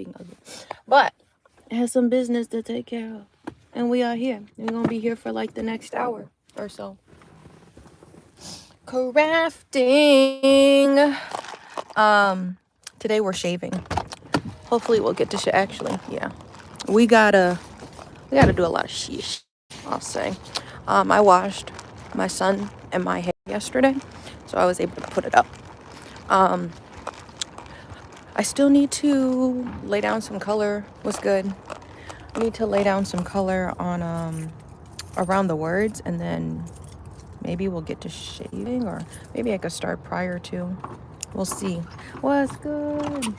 being ugly. But it has some business to take care of. And we are here. We're going to be here for like the next hour or so. Crafting. Today we're shaving. Hopefully we'll get to actually, yeah. We gotta do a lot of shit, I'll say. I washed my son and my hair yesterday, so I was able to put it up. I still need to lay down some color. What's good? I need to lay down some color on around the words, and then maybe we'll get to shaving, or maybe I could start prior to. We'll see. What's good?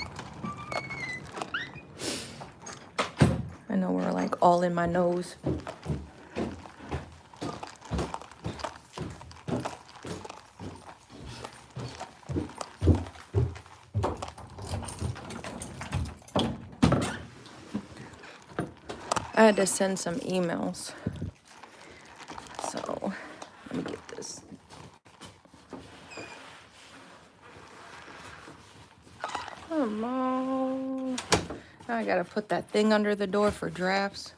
I know we're like all in my nose. I had to send some emails. So let me get this. Come on. Now I gotta put that thing under the door for drafts.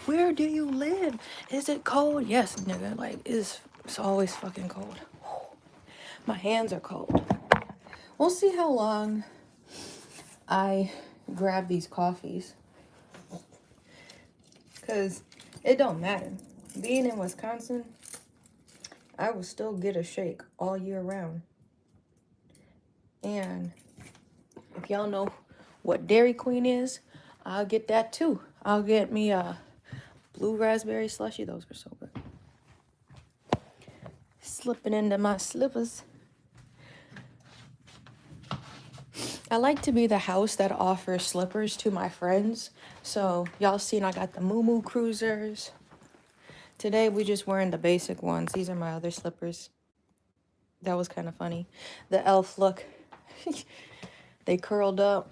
Where do you live? Is it cold? Yes, nigga. Like, it's always fucking cold. My hands are cold. We'll see how long I grab these coffees. Because it don't matter. Being in Wisconsin, I will still get a shake all year round. And if y'all know what Dairy Queen is, I'll get that too. I'll get me a blue raspberry slushie. Those are so good. Slipping into my slippers. I like to be the house that offers slippers to my friends. So y'all seen I got the Moo Moo Cruisers. Today we just wearing the basic ones. These are my other slippers. That was kind of funny. The elf look. They curled up.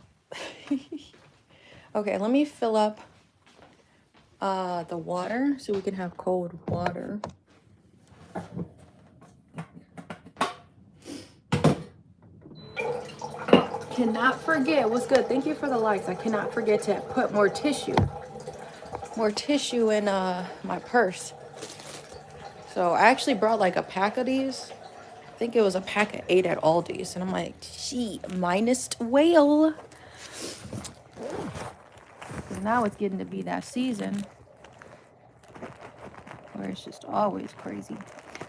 Okay, let me fill up the water so we can have cold water. Cannot forget, what's good? Thank you for the likes. I cannot forget to put more tissue in my purse. So I actually brought like a pack of these. I think it was a pack of 8 at Aldi's, and I'm like, gee, minus whale. Now it's getting to be that season where it's just always crazy.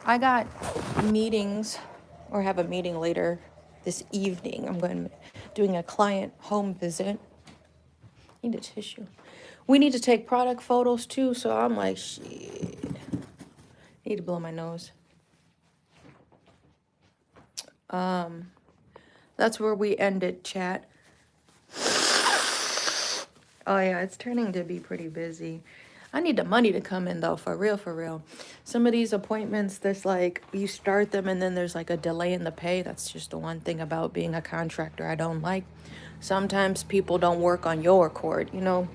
I got meetings, or have a meeting later this evening. I'm doing a client home visit. Need a tissue. We need to take product photos too, so I'm like, shit. Need to blow my nose. That's where we ended, chat. Oh yeah, it's turning to be pretty busy. I need the money to come in though, for real, for real. Some of these appointments, there's like, you start them and then there's like a delay in the pay. That's just the one thing about being a contractor I don't like. Sometimes people don't work on your accord, you know?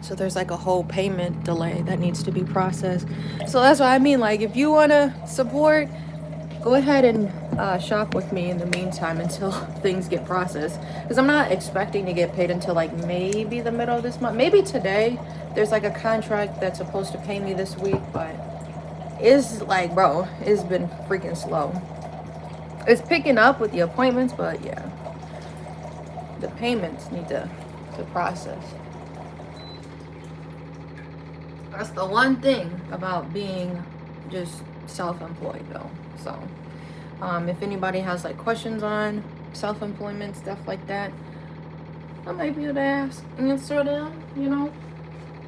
So there's like a whole payment delay that needs to be processed. So that's what I mean. Like, if you want to support, go ahead and shop with me in the meantime until things get processed. Because I'm not expecting to get paid until like maybe the middle of this month. Maybe today. There's like a contract that's supposed to pay me this week. But it's like, bro, it's been freaking slow. It's picking up with the appointments. But yeah, the payments need to process. That's the one thing about being just self-employed though. So if anybody has like questions on self-employment, stuff like that, I might be able to answer them, you know.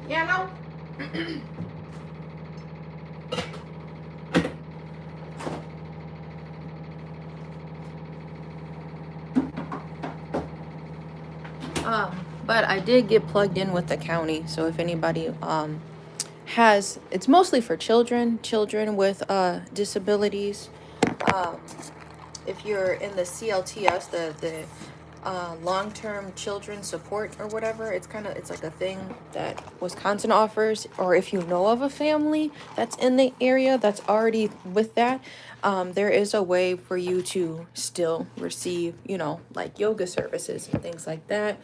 Yeah, no. But I did get plugged in with the county, so if anybody it's mostly for children with disabilities. If you're in the CLTS, the long-term children support or whatever. It's like a thing that Wisconsin offers, or if you know of a family that's in the area that's already with that, there is a way for you to still receive, like yoga services and things like that.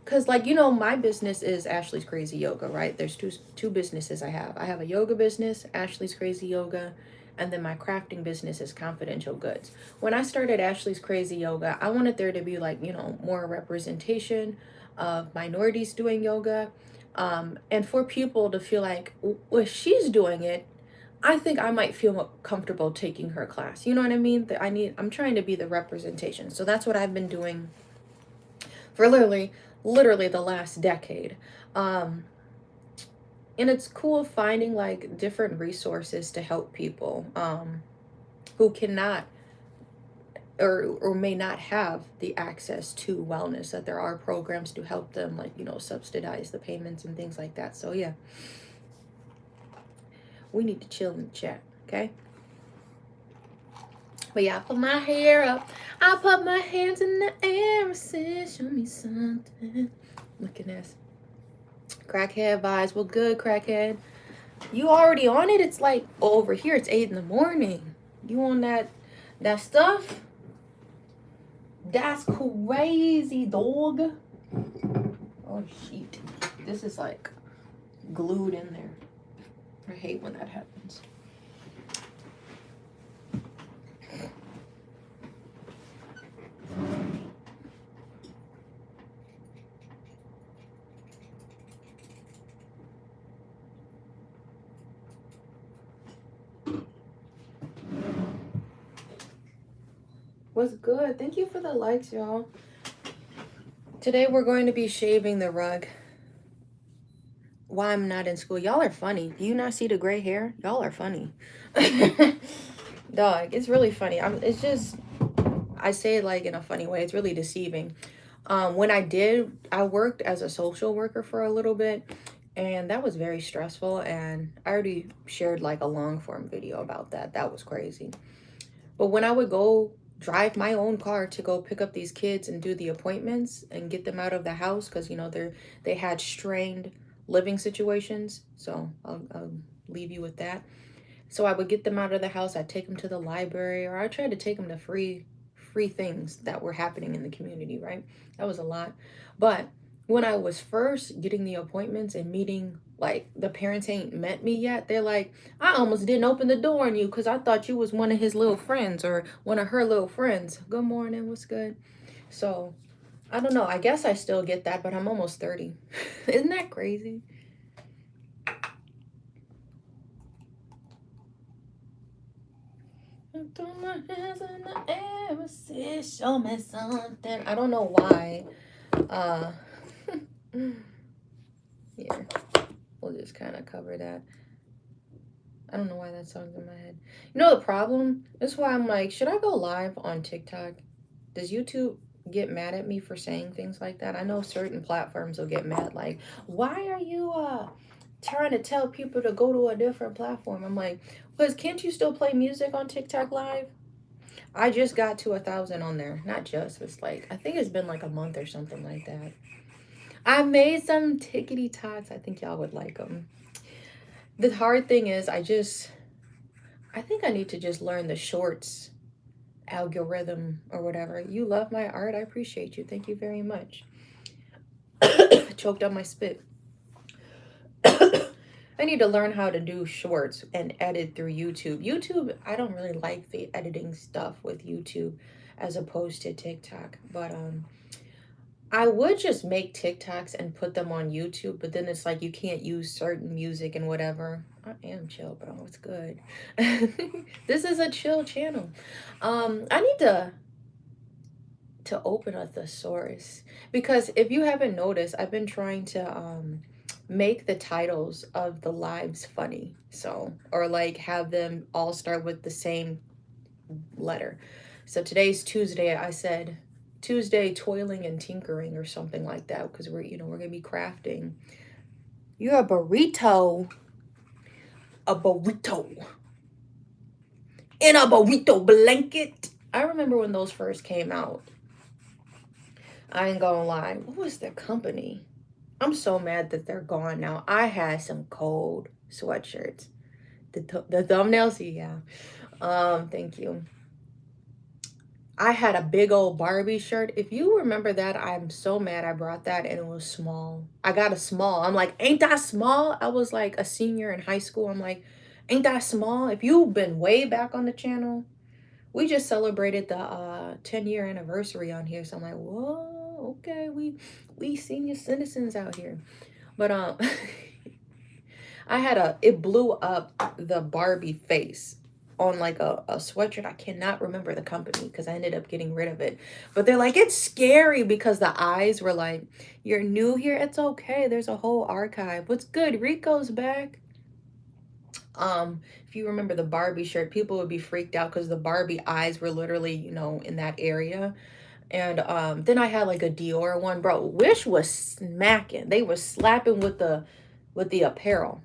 Because, like, my business is Ashlee's Crazy Yoga, right? There's two businesses I have. I have a yoga business, Ashlee's Crazy Yoga, and then my crafting business is Confidential Goods. When I started Ashlee's Crazy Yoga, I wanted there to be, like, more representation of minorities doing yoga, and for people to feel like, well, if she's doing it, I think I might feel more comfortable taking her class. You know what I mean? I'm trying to be the representation. So that's what I've been doing for literally the last decade. Um, and it's cool finding like different resources to help people who cannot or may not have the access to wellness, that there are programs to help them, like, subsidize the payments and things like that. So yeah, we need to chill and chat, okay? But yeah, I put my hair up. I put my hands in the air and said, show me something. Look at this. Crackhead vibes. Well, good, crackhead. You already on it? It's like over here. It's 8 in the morning. You on that stuff? That's crazy, dog. Oh, shit. This is like glued in there. I hate when that happens. What's good? Thank you for the likes, y'all. Today we're going to be shaving the rug. Why I'm not in school. Y'all are funny. Do you not see the gray hair? Y'all are funny. Dog, it's really funny. It's just, I say it like in a funny way. It's really deceiving. When I worked as a social worker for a little bit, and that was very stressful. And I already shared like a long form video about that. That was crazy. But when I would go drive my own car to go pick up these kids and do the appointments and get them out of the house, because they had strained living situations. So I'll leave you with that. So I would get them out of the house. I'd take them to the library, or I tried to take them to free things that were happening in the community, right? That was a lot. But when I was first getting the appointments and meeting, like, the parents ain't met me yet, they're like, I almost didn't open the door on you because I thought you was one of his little friends or one of her little friends. Good morning, what's good? So I don't know, I guess I still get that, but I'm almost 30. Isn't that crazy? I throw my hands in the air and say, show me something. I don't know why. Here, we'll just kind of cover that. I don't know why that song's in my head. The problem? That's why I'm like, should I go live on TikTok? Does YouTube get mad at me for saying things like that? I know certain platforms will get mad, like, why are you trying to tell people to go to a different platform? I'm like, because can't you still play music on TikTok live? I just got to 1,000 on there. Not just, it's like, I think it's been like a month or something like that. I made some tickety tots. I think y'all would like them. The hard thing is, I think I need to just learn the shorts algorithm or whatever. You love my art. I appreciate you. Thank you very much. Choked on my spit. I need to learn how to do shorts and edit through YouTube. YouTube, I don't really like the editing stuff with YouTube as opposed to TikTok. But I would just make TikToks and put them on YouTube, but then it's like you can't use certain music and whatever. I am chill, bro. It's good. This is a chill channel. I need to open a thesaurus, because if you haven't noticed, I've been trying to make the titles of the lives funny. So, or like have them all start with the same letter. So today's Tuesday. I said Tuesday toiling and tinkering or something like that, because we're gonna be crafting. You're a burrito. A burrito. In a burrito blanket. I remember when those first came out. I ain't gonna lie. What was their company? I'm so mad that they're gone now. I had some cold sweatshirts. The thumbnails, yeah. Thank you. I had a big old Barbie shirt. If you remember that, I'm so mad I brought that and it was small. I got a small. I'm like, ain't that small? I was like a senior in high school. I'm like, ain't that small? If you've been way back on the channel, we just celebrated the 10-year anniversary on here. So I'm like, whoa, okay, we senior citizens out here. But I had it blew up the Barbie face on like a sweatshirt. I cannot remember the company because I ended up getting rid of it. But they're like, it's scary because the eyes were like, you're new here, it's okay. There's a whole archive. What's good? Rico's back. If you remember the Barbie shirt, people would be freaked out because the Barbie eyes were literally, in that area. And then I had like a Dior one, bro. Wish was smacking. They were slapping with the apparel.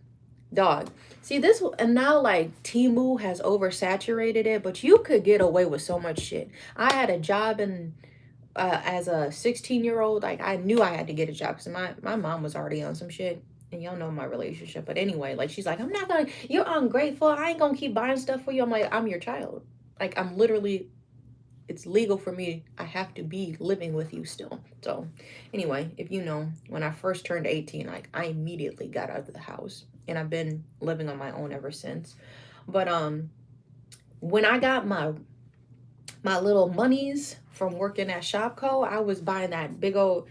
Dog. See this, and now like Temu has oversaturated it, but you could get away with so much shit. I had a job in as a 16-year-old. Like I knew I had to get a job because my mom was already on some shit. And y'all know my relationship. But anyway, like she's like, I'm not gonna, you're ungrateful. I ain't gonna keep buying stuff for you. I'm like, I'm your child. Like I'm literally, it's legal for me. I have to be living with you still. So anyway, if you know, when I first turned 18, like I immediately got out of the house and I've been living on my own ever since. But when I got my little monies from working at Shopco, I was buying that big old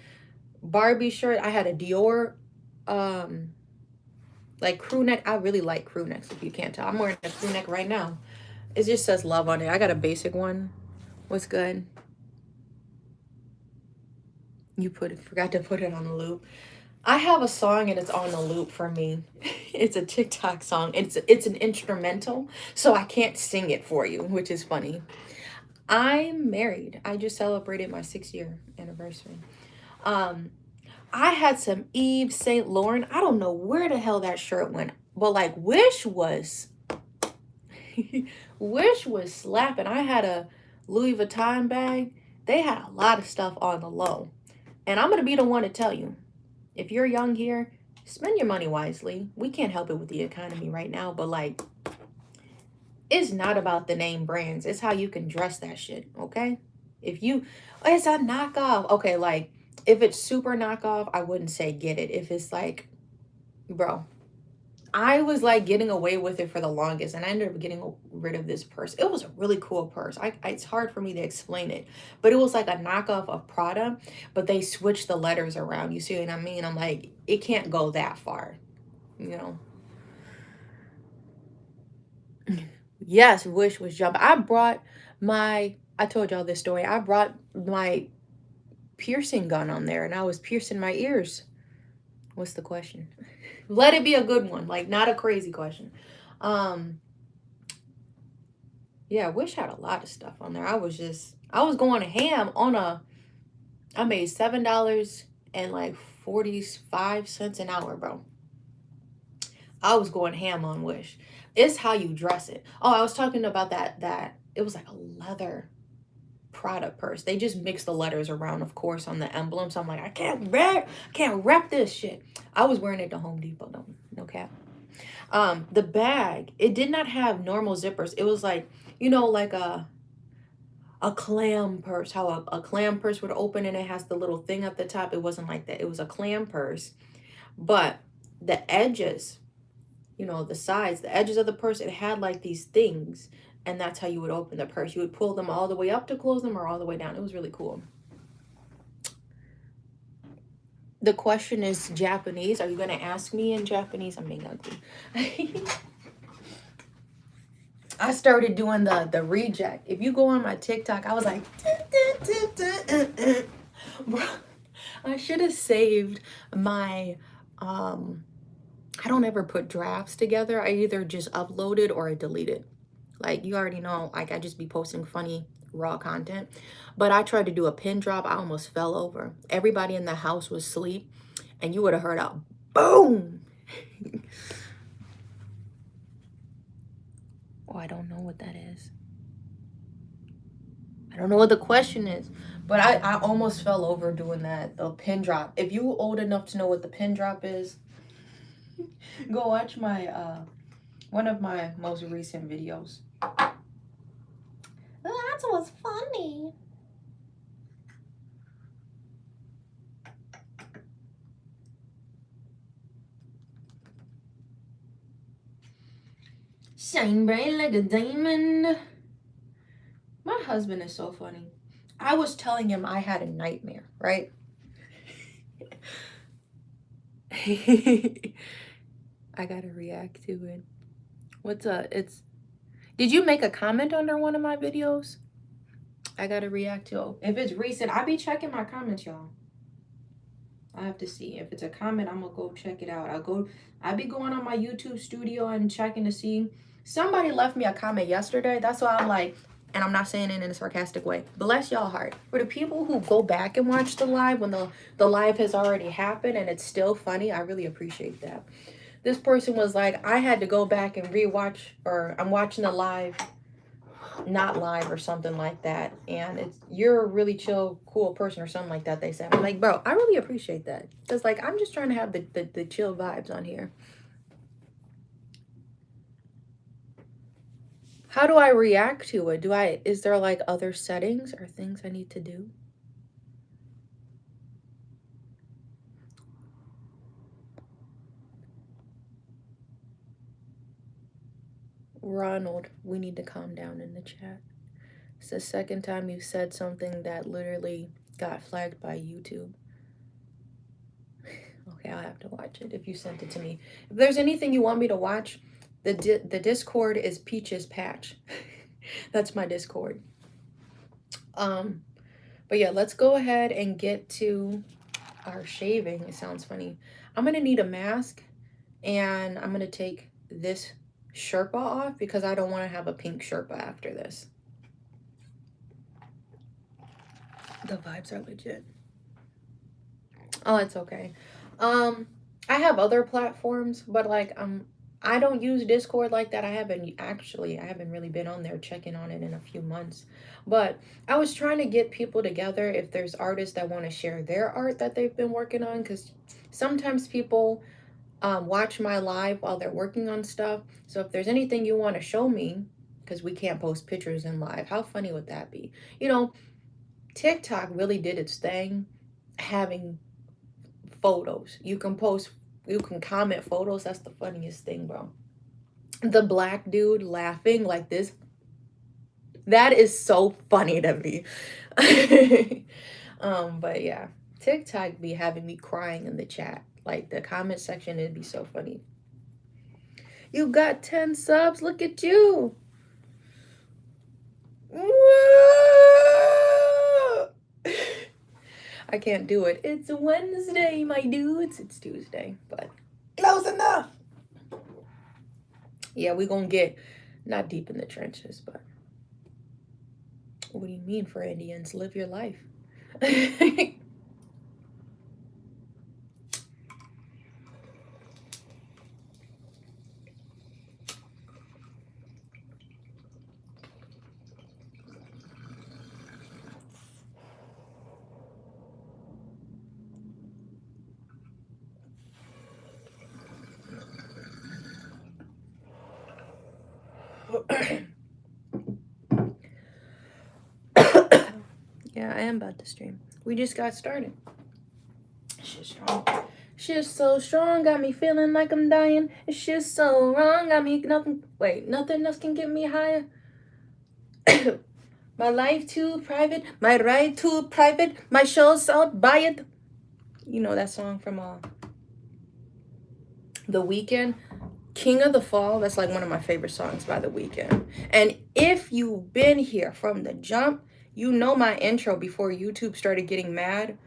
Barbie shirt. I had a Dior like crew neck. I really like crew necks, if you can't tell. I'm wearing a crew neck right now. It just says love on it. I got a basic one. What's good? You forgot to put it on the loop. I have a song and it's on the loop for me. It's a TikTok song. It's an instrumental, so I can't sing it for you, which is funny. I'm married. I just celebrated my 6-year anniversary. I had some Yves Saint Laurent. I don't know where the hell that shirt went, but like Wish was Wish was slapping. I had a Louis Vuitton bag. They had a lot of stuff on the low. And I'm going to be the one to tell you, if you're young here, spend your money wisely. We can't help it with the economy right now, but like, it's not about the name brands. It's how you can dress that shit, okay? If you, it's a knockoff. Okay, like, if it's super knockoff, I wouldn't say get it. If it's like, bro, I was like getting away with it for the longest and I ended up getting rid of this purse. It was a really cool purse. It's hard for me to explain it, but it was like a knockoff of Prada, but they switched the letters around. You see what I mean? I'm like, it can't go that far, you know? Yes, Wish was jumping. I told y'all this story. I brought my piercing gun on there and I was piercing my ears. What's the question? Let it be a good one, like not a crazy question. Yeah, Wish had a lot of stuff on there. I was going ham on I made $7 and like 45 cents an hour, bro. I was going ham on Wish. It's how you dress it. Oh, I was talking about that it was like a leather product purse. They just mix the letters around, of course, on the emblem. So I'm like, I can't rep this shit. I was wearing it to Home Depot, no cap. The bag, it did not have normal zippers. It was like, like a clam purse, how a clam purse would open and it has the little thing at the top. It wasn't like that. It was a clam purse, but the edges, the sides, the edges of the purse, it had like these things, and that's how you would open the purse. You would pull them all the way up to close them or all the way down. It was really cool. The question is Japanese. Are you going to ask me in Japanese? I'm being ugly. I started doing the reject. If you go on my TikTok, I was like, bro, I should have saved my, I don't ever put drafts together. I either just upload it or I delete it. Like, you already know, like, I just be posting funny, raw content. But I tried to do a pin drop. I almost fell over. Everybody in the house was asleep, and you would have heard a boom. Oh, I don't know what that is. I don't know what the question is, but I almost fell over doing that, the pin drop. If you old enough to know what the pin drop is, go watch my one of my most recent videos. That was funny. Shine bright like a diamond. My husband is so funny. I was telling him I had a nightmare, right? I gotta react to it. What's up? Did you make a comment under one of my videos? I gotta react to. If it's recent, I be checking my comments, y'all. I have to see. If it's a comment, I'm gonna go check it out. I be going on my YouTube studio and checking to see. Somebody left me a comment yesterday. That's why I'm like, and I'm not saying it in a sarcastic way. Bless y'all heart. For the people who go back and watch the live when the live has already happened and it's still funny, I really appreciate that. This person was like, I had to go back and rewatch, or I'm watching the live, not live or something like that, and you're a really chill, cool person or something like that, they said. I'm like, bro, I really appreciate that, because like I'm just trying to have the chill vibes on here. How do I react to it? Is there like other settings or things I need to do? Ronald, we need to calm down in the chat. It's the second time you said something that literally got flagged by YouTube. Okay, I'll have to watch it if you sent it to me. If there's anything you want me to watch, the Discord is Peach's Patch. That's my Discord. But yeah, let's go ahead and get to our shaving. It sounds funny. I'm gonna need a mask, and I'm gonna take this Sherpa off because I don't want to have a pink Sherpa after this. The vibes are legit. Oh, it's okay. I have other platforms, but like I don't use Discord like that. I haven't really been on there checking on it in a few months. But I was trying to get people together if there's artists that want to share their art that they've been working on, because sometimes people watch my live while they're working on stuff. So if there's anything you want to show me, because we can't post pictures in live, how funny would that be? You know, TikTok really did its thing having photos. You can comment photos. That's the funniest thing, bro. The black dude laughing like this, that is so funny to me. But yeah, TikTok be having me crying in the chat. Like the comment section, it'd be so funny. You got 10 subs, look at you. I can't do it. It's Wednesday, my dudes. It's Tuesday, but close enough. Yeah, we gonna get not deep in the trenches, but what do you mean for Indians? Live your life. Yeah, I am about to stream. We just got started. Shit's strong. Shit's so strong, got me feeling like I'm dying. It's just so wrong, got me nothing else can get me higher. My life too private, my ride too private, my show's out, buy it. You know that song from The Weeknd? King of the Fall, that's like one of my favorite songs by The Weeknd. And if you've been here from the jump, you know my intro before YouTube started getting mad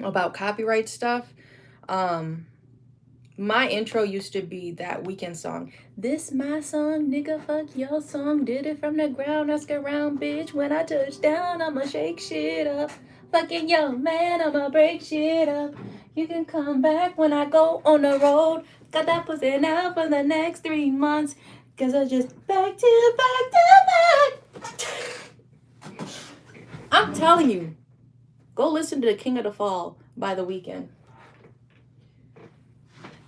about copyright stuff. My intro used to be that Weeknd song. This my song, nigga, fuck your song. Did it from the ground, ask around, bitch. When I touch down, I'ma shake shit up. Fucking yo, man, I'ma break shit up. You can come back when I go on the road. Got that pussy now for the next 3 months. Cause I just back to back. I'm telling you. Go listen to The King of the Fall by The Weeknd.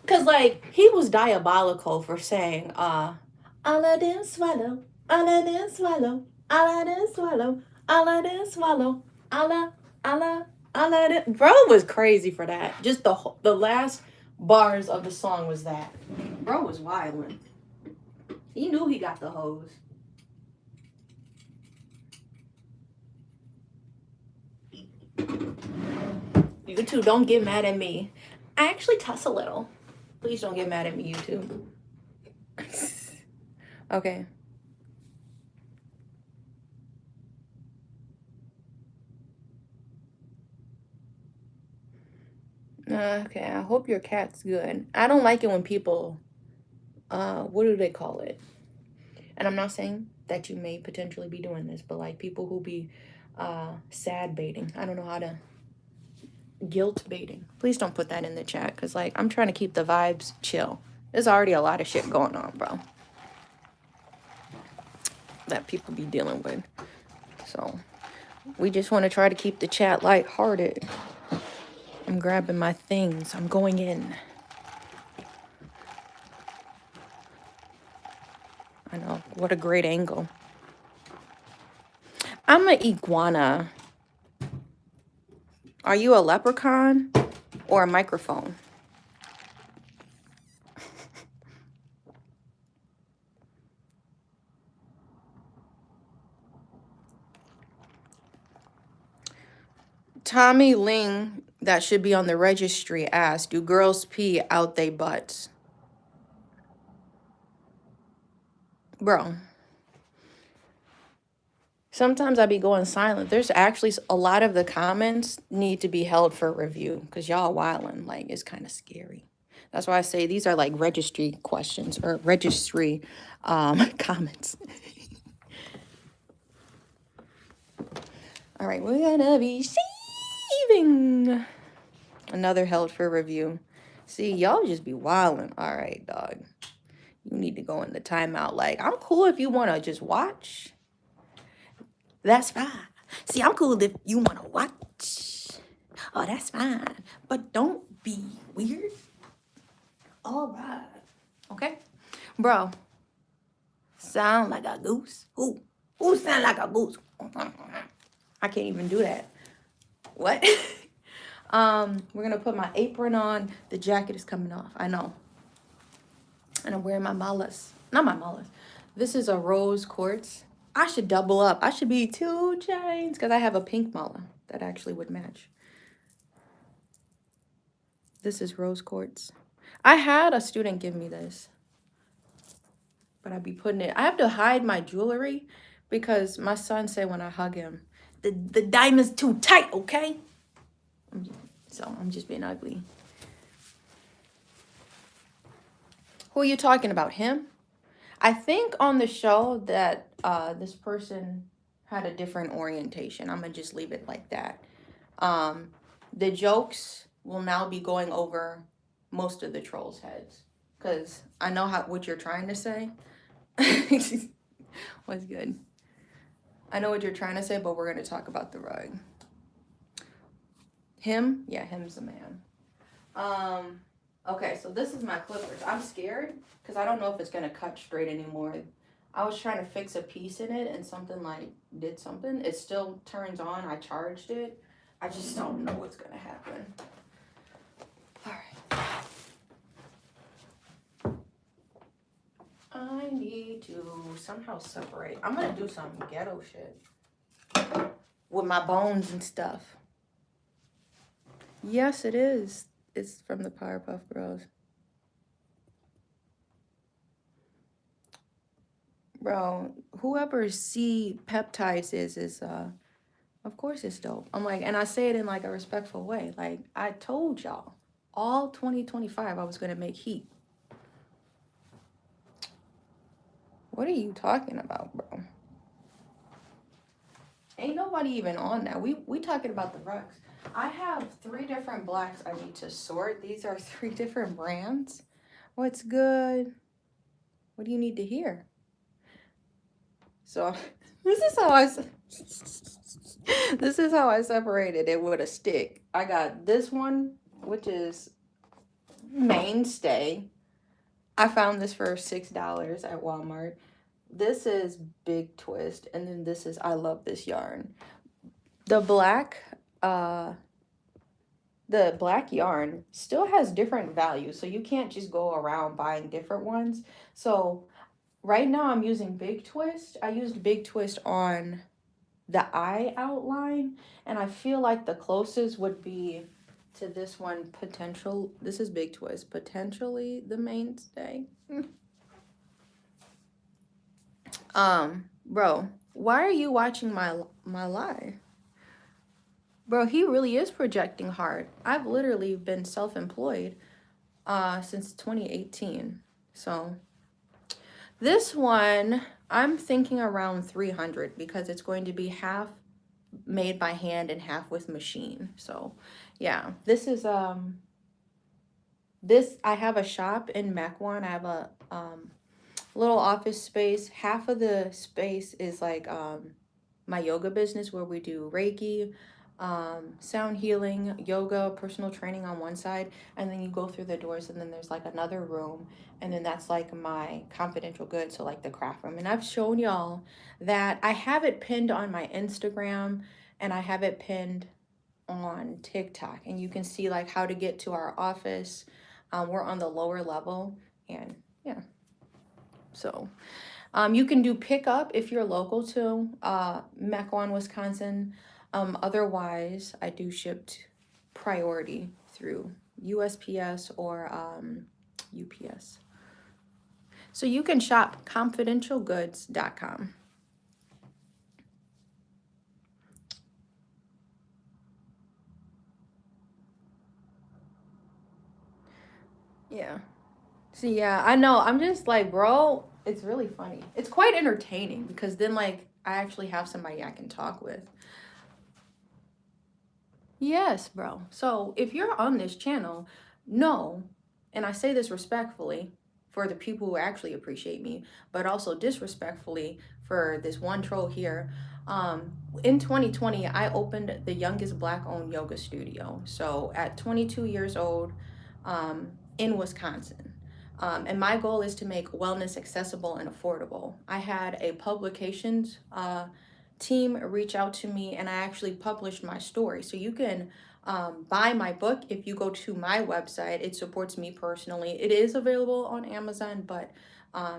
Cause like he was diabolical for saying, all I did swallow, all I did swallow, all I did swallow, all I did swallow, all I did. Bro was crazy for that. Just the last bars of the song was that. Bro was wildin'. He knew he got the hose. You two don't get mad at me. I actually tuss a little. Please don't get mad at me, you two. Okay. Okay, I hope your cat's good. I don't like it when people, what do they call it? And I'm not saying that you may potentially be doing this, but like people who be sad baiting. I don't know how to, guilt baiting. Please don't put that in the chat, because like I'm trying to keep the vibes chill. There's already a lot of shit going on, bro, that people be dealing with. So we just want to try to keep the chat lighthearted. I'm grabbing my things. I'm going in. I know. What a great angle. I'm an iguana. Are you a leprechaun or a microphone? Tommy Ling, that should be on the registry, asked, do girls pee out they butts? Bro, sometimes I be going silent. There's actually a lot of the comments need to be held for review because y'all wildin'. Like, it's kind of scary. That's why I say these are like registry questions or registry comments. All right, we're gonna be shaving. Another held for review. See, y'all just be wildin'. All right, dog. You need to go in the timeout. Like, I'm cool if you want to just watch. That's fine. See, I'm cool if you want to watch. Oh, that's fine. But don't be weird. All right. Okay? Bro, sound like a goose. Who sound like a goose? I can't even do that. What? We're going to put my apron on. The jacket is coming off. I know. And I'm wearing my malas. Not my malas. This is a rose quartz. I should double up. I should be 2 chains because I have a pink mala that actually would match. This is rose quartz. I had a student give me this, but I'd be putting it. I have to hide my jewelry because my son said when I hug him, the diamond's too tight, okay? So I'm just being ugly. Who are you talking about? Him? I think on the show that this person had a different orientation. I'm going to just leave it like that. The jokes will now be going over most of the trolls' heads. Because I know what you're trying to say. What's good? I know what you're trying to say, but we're going to talk about the rug. Him? Yeah, him's the man. Okay, so this is my clippers. I'm scared because I don't know if it's going to cut straight anymore. I was trying to fix a piece in it and something like did something. It still turns on. I charged it. I just don't know what's going to happen. All right. I need to somehow separate. I'm going to do some ghetto shit with my bones and stuff. Yes, it is. It's from the Powerpuff Girls. Bro, whoever C peptides is of course it's dope. I'm like, and I say it in like a respectful way. Like, I told y'all all 2025 I was gonna make heat. What are you talking about, bro? Ain't nobody even on that. We talking about the rugs. I have 3 different blacks I need to sort. These are 3 different brands. What's good? What do you need to hear? So this is how I this is how I separated it with a stick. I got this one, which is Mainstay. I found this for $6 at Walmart. This is Big Twist, and then this is I Love This Yarn. The black uh the black yarn still has different values, so you can't just go around buying different ones. So right now I'm using Big Twist. I used Big Twist on the eye outline, and I feel like the closest would be to this one. Potential, this is Big Twist, potentially the Mainstay. Bro, why are you watching my live? Bro, he really is projecting hard. I've literally been self-employed since 2018. So this one, I'm thinking around 300 because it's going to be half made by hand and half with machine. So yeah, this is this, I have a shop in Mequon. I have a little office space. Half of the space is like my yoga business where we do Reiki, sound healing, yoga, personal training on one side, and then you go through the doors and then there's like another room, and then that's like my confidential goods, so like the craft room. And I've shown y'all that I have it pinned on my Instagram and I have it pinned on TikTok, and you can see like how to get to our office. We're on the lower level, and yeah, so you can do pickup if you're local to Mequon, Wisconsin. Otherwise, I do shipped priority through USPS or UPS. So you can shop confidentialgoods.com. Yeah. So yeah, I know. I'm just like, bro, it's really funny. It's quite entertaining because then like I actually have somebody I can talk with. Yes, bro. So if you're on this channel, no, and I say this respectfully for the people who actually appreciate me, but also disrespectfully for this one troll here. In 2020, I opened the youngest Black-owned yoga studio. So at 22 years old, in Wisconsin. And my goal is to make wellness accessible and affordable. I had a publications team reach out to me, and I actually published my story. So you can buy my book if you go to my website. It supports me personally. It is available on Amazon, but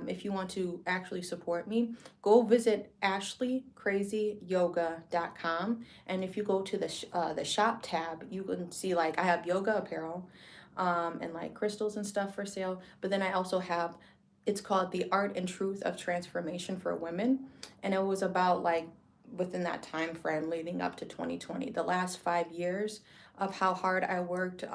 if you want to actually support me, go visit ashleecrazyyoga.com. And if you go to the shop tab, you can see like I have yoga apparel and like crystals and stuff for sale. But then I also have, it's called The Art and Truth of Transformation for Women. And it was about like within that time frame leading up to 2020, the last 5 years of how hard I worked,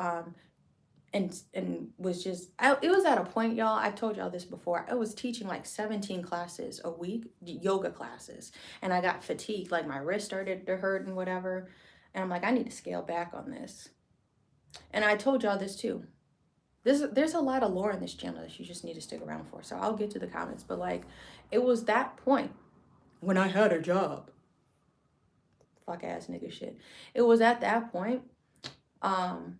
and was just it was at a point, y'all, I've told y'all this before, I was teaching like 17 classes a week, yoga classes, and I got fatigued, like my wrist started to hurt and whatever, and I'm like, I need to scale back on this. And I told y'all this too. There's a lot of lore in this channel that you just need to stick around for, so I'll get to the comments. But like, it was that point when I had a job, fuck ass nigga shit. It was at that point, well,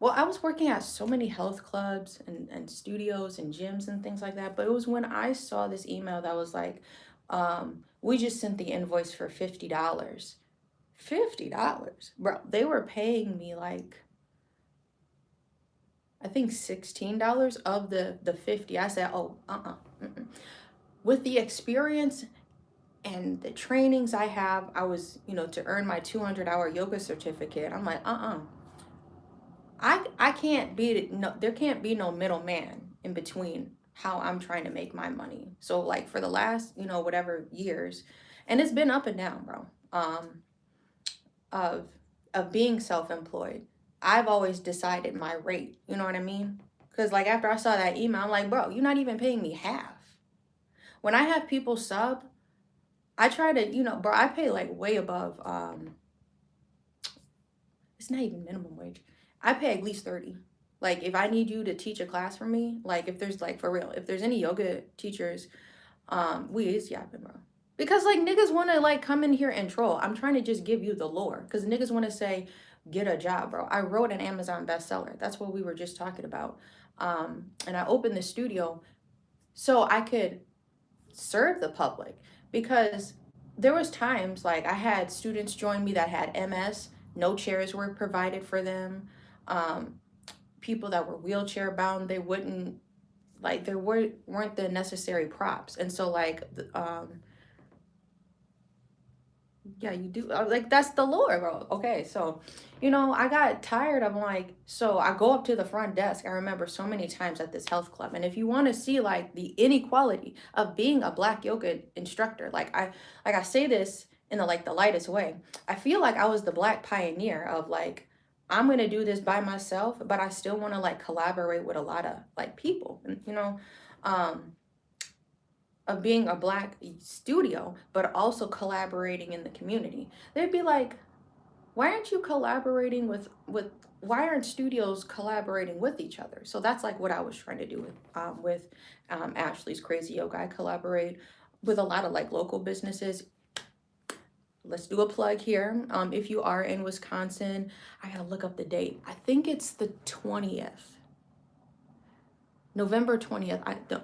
I was working at so many health clubs and studios and gyms and things like that. But it was when I saw this email that was like, we just sent the invoice for $50. $50, bro. They were paying me like, I think $16 of the 50. I said, oh, with the experience and the trainings I have, I was, to earn my 200-hour yoga certificate. I'm like, I can't be, no, there can't be no middleman in between how I'm trying to make my money. So like for the last, whatever years, and it's been up and down, bro, of being self-employed, I've always decided my rate, you know what I mean? Because like after I saw that email, I'm like, bro, you're not even paying me half. When I have people sub, I try to, bro, I pay like way above, it's not even minimum wage. I pay at least 30. Like if I need you to teach a class for me, like if there's like for real, if there's any yoga teachers, we is yapping, bro. Because like niggas want to like come in here and troll. I'm trying to just give you the lore. Because niggas want to say, get a job, bro. I wrote an Amazon bestseller. That's what we were just talking about. And I opened the studio so I could serve the public, because there was times like I had students join me that had MS, no chairs were provided for them. Um, People that were wheelchair bound, they wouldn't, like there weren't the necessary props. And so like yeah, you do. Like, that's the lore, bro. Okay, so, I got tired of like, so I go up to the front desk. I remember so many times at this health club. And if you want to see like the inequality of being a black yoga instructor, like I say this in the lightest way. I feel like I was the black pioneer of like, I'm gonna do this by myself, but I still want to like collaborate with a lot of like people, and um of being a black studio, but also collaborating in the community. They'd be like, why aren't you collaborating with why aren't studios collaborating with each other? So that's like what I was trying to do with Ashlee's Crazy Yoga. I collaborate with a lot of like local businesses. Let's do a plug here. If you are in Wisconsin, I gotta look up the date. I think it's the 20th, November 20th. I don't,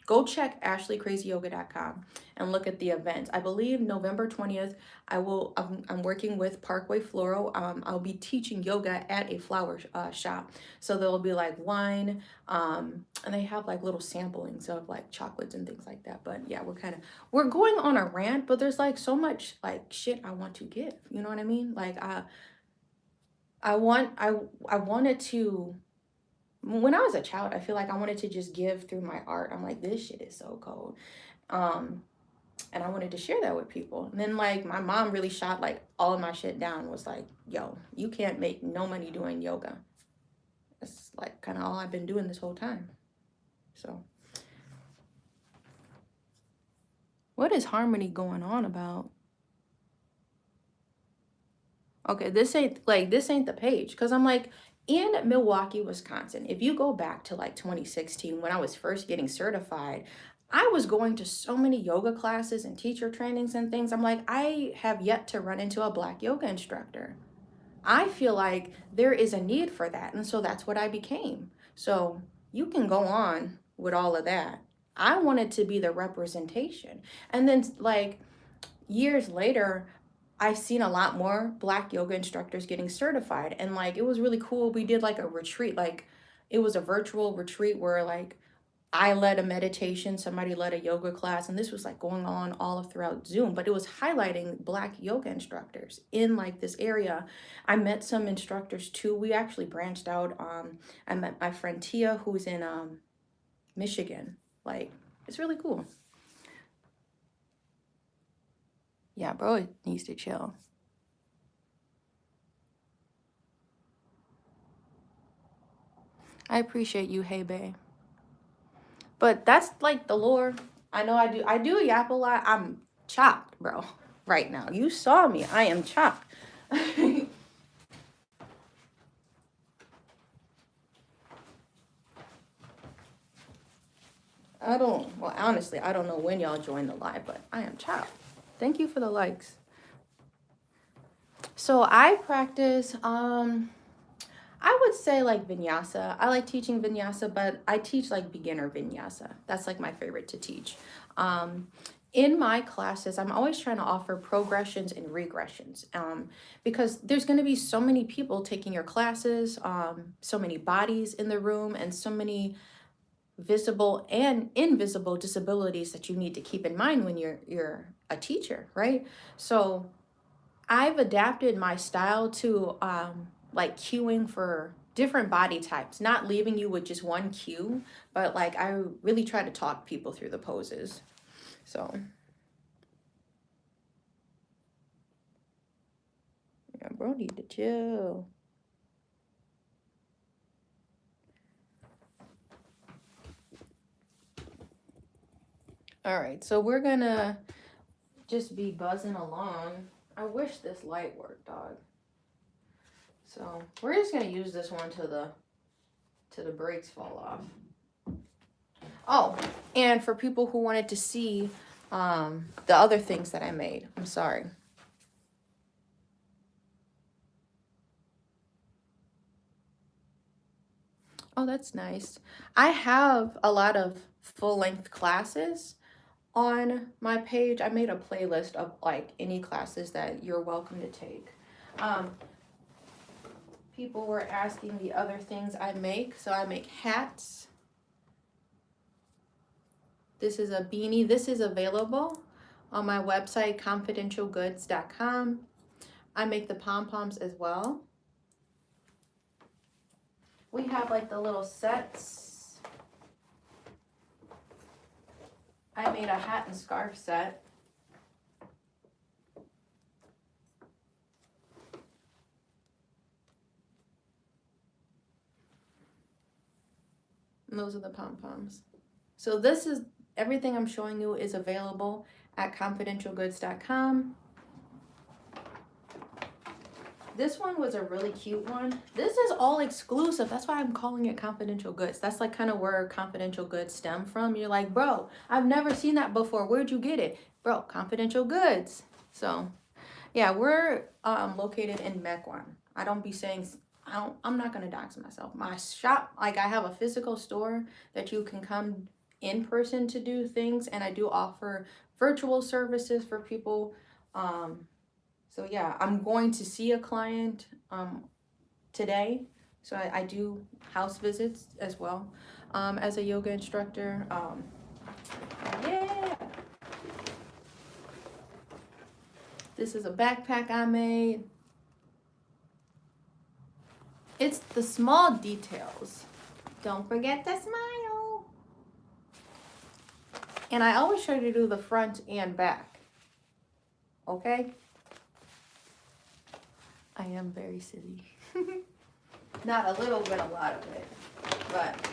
go check ashleecrazyyoga.com and look at the events. I believe November 20th, I'm working with Parkway Floral. I'll be teaching yoga at a flower shop. So there'll be like wine, and they have like little samplings of like chocolates and things like that. But yeah, we're going on a rant, but there's like so much like shit I want to give. You know what I mean? Like I wanted to, when I was a child, I feel like I wanted to just give through my art. I'm like, this shit is so cold. And I wanted to share that with people. And then like my mom really shot like all of my shit down, was like, yo, you can't make no money doing yoga. That's like kind of all I've been doing this whole time. So what is Harmony going on about? Okay, this ain't the page. Because I'm like, in Milwaukee, Wisconsin, if you go back to like 2016, when I was first getting certified, I was going to so many yoga classes and teacher trainings and things. I'm like, I have yet to run into a black yoga instructor. I feel like there is a need for that. And so that's what I became. So you can go on with all of that. I wanted to be the representation. And then like years later, I've seen a lot more black yoga instructors getting certified, and like it was really cool. We did like a retreat, like it was a virtual retreat where like I led a meditation, somebody led a yoga class, and this was like going on all throughout Zoom, but it was highlighting black yoga instructors in like this area. I met some instructors too. We actually branched out. I met my friend Tia, who's in Michigan. Like, it's really cool. Yeah, bro, it needs to chill. I appreciate you, hey bae. But that's like the lore. I know I do yap a lot. I'm chopped, bro. Right now. You saw me. I am chopped. I well, honestly, I don't know when y'all join the live, but I am chopped. Thank you for the likes. So I practice, I would say like vinyasa. I like teaching vinyasa, but I teach like beginner vinyasa. That's like my favorite to teach. In my classes, I'm always trying to offer progressions and regressions, because there's going to be so many people taking your classes, so many bodies in the room, and so many visible and invisible disabilities that you need to keep in mind when you're a teacher, right? So I've adapted my style to like cueing for different body types, not leaving you with just one cue, but like I really try to talk people through the poses. So yeah, bro, need to chill. All right, so we're gonna just be buzzing along. I wish this light worked, dog. So we're just gonna use this one till the brakes fall off. Oh, and for people who wanted to see the other things that I made. I'm sorry. Oh, that's nice. I have a lot of full-length classes on my page. I made a playlist of like any classes that you're welcome to take. Um, People were asking the other things I make. So I make hats. This is a beanie. This is available on my website, confidentialgoods.com. I make the pom-poms as well. We have like the little sets. I made a hat and scarf set. And those are the pom-poms. So this is everything I'm showing you is available at confidentialgoods.com. This one was a really cute one. This is all exclusive. That's why I'm calling it Confidential Goods. That's like kind of where Confidential Goods stem from. You're like, bro, I've never seen that before. Where'd you get it? Bro, Confidential Goods. So yeah, we're located in Mequon. I don't be saying, I'm not gonna dox myself. My shop, like I have a physical store that you can come in person to do things, and I do offer virtual services for people. So yeah, I'm going to see a client today. So I do house visits as well as a yoga instructor. Yeah. This is a backpack I made. It's the small details. Don't forget to smile. And I always try to do the front and back. Okay? I am very silly. Not a little bit, a lot of it. But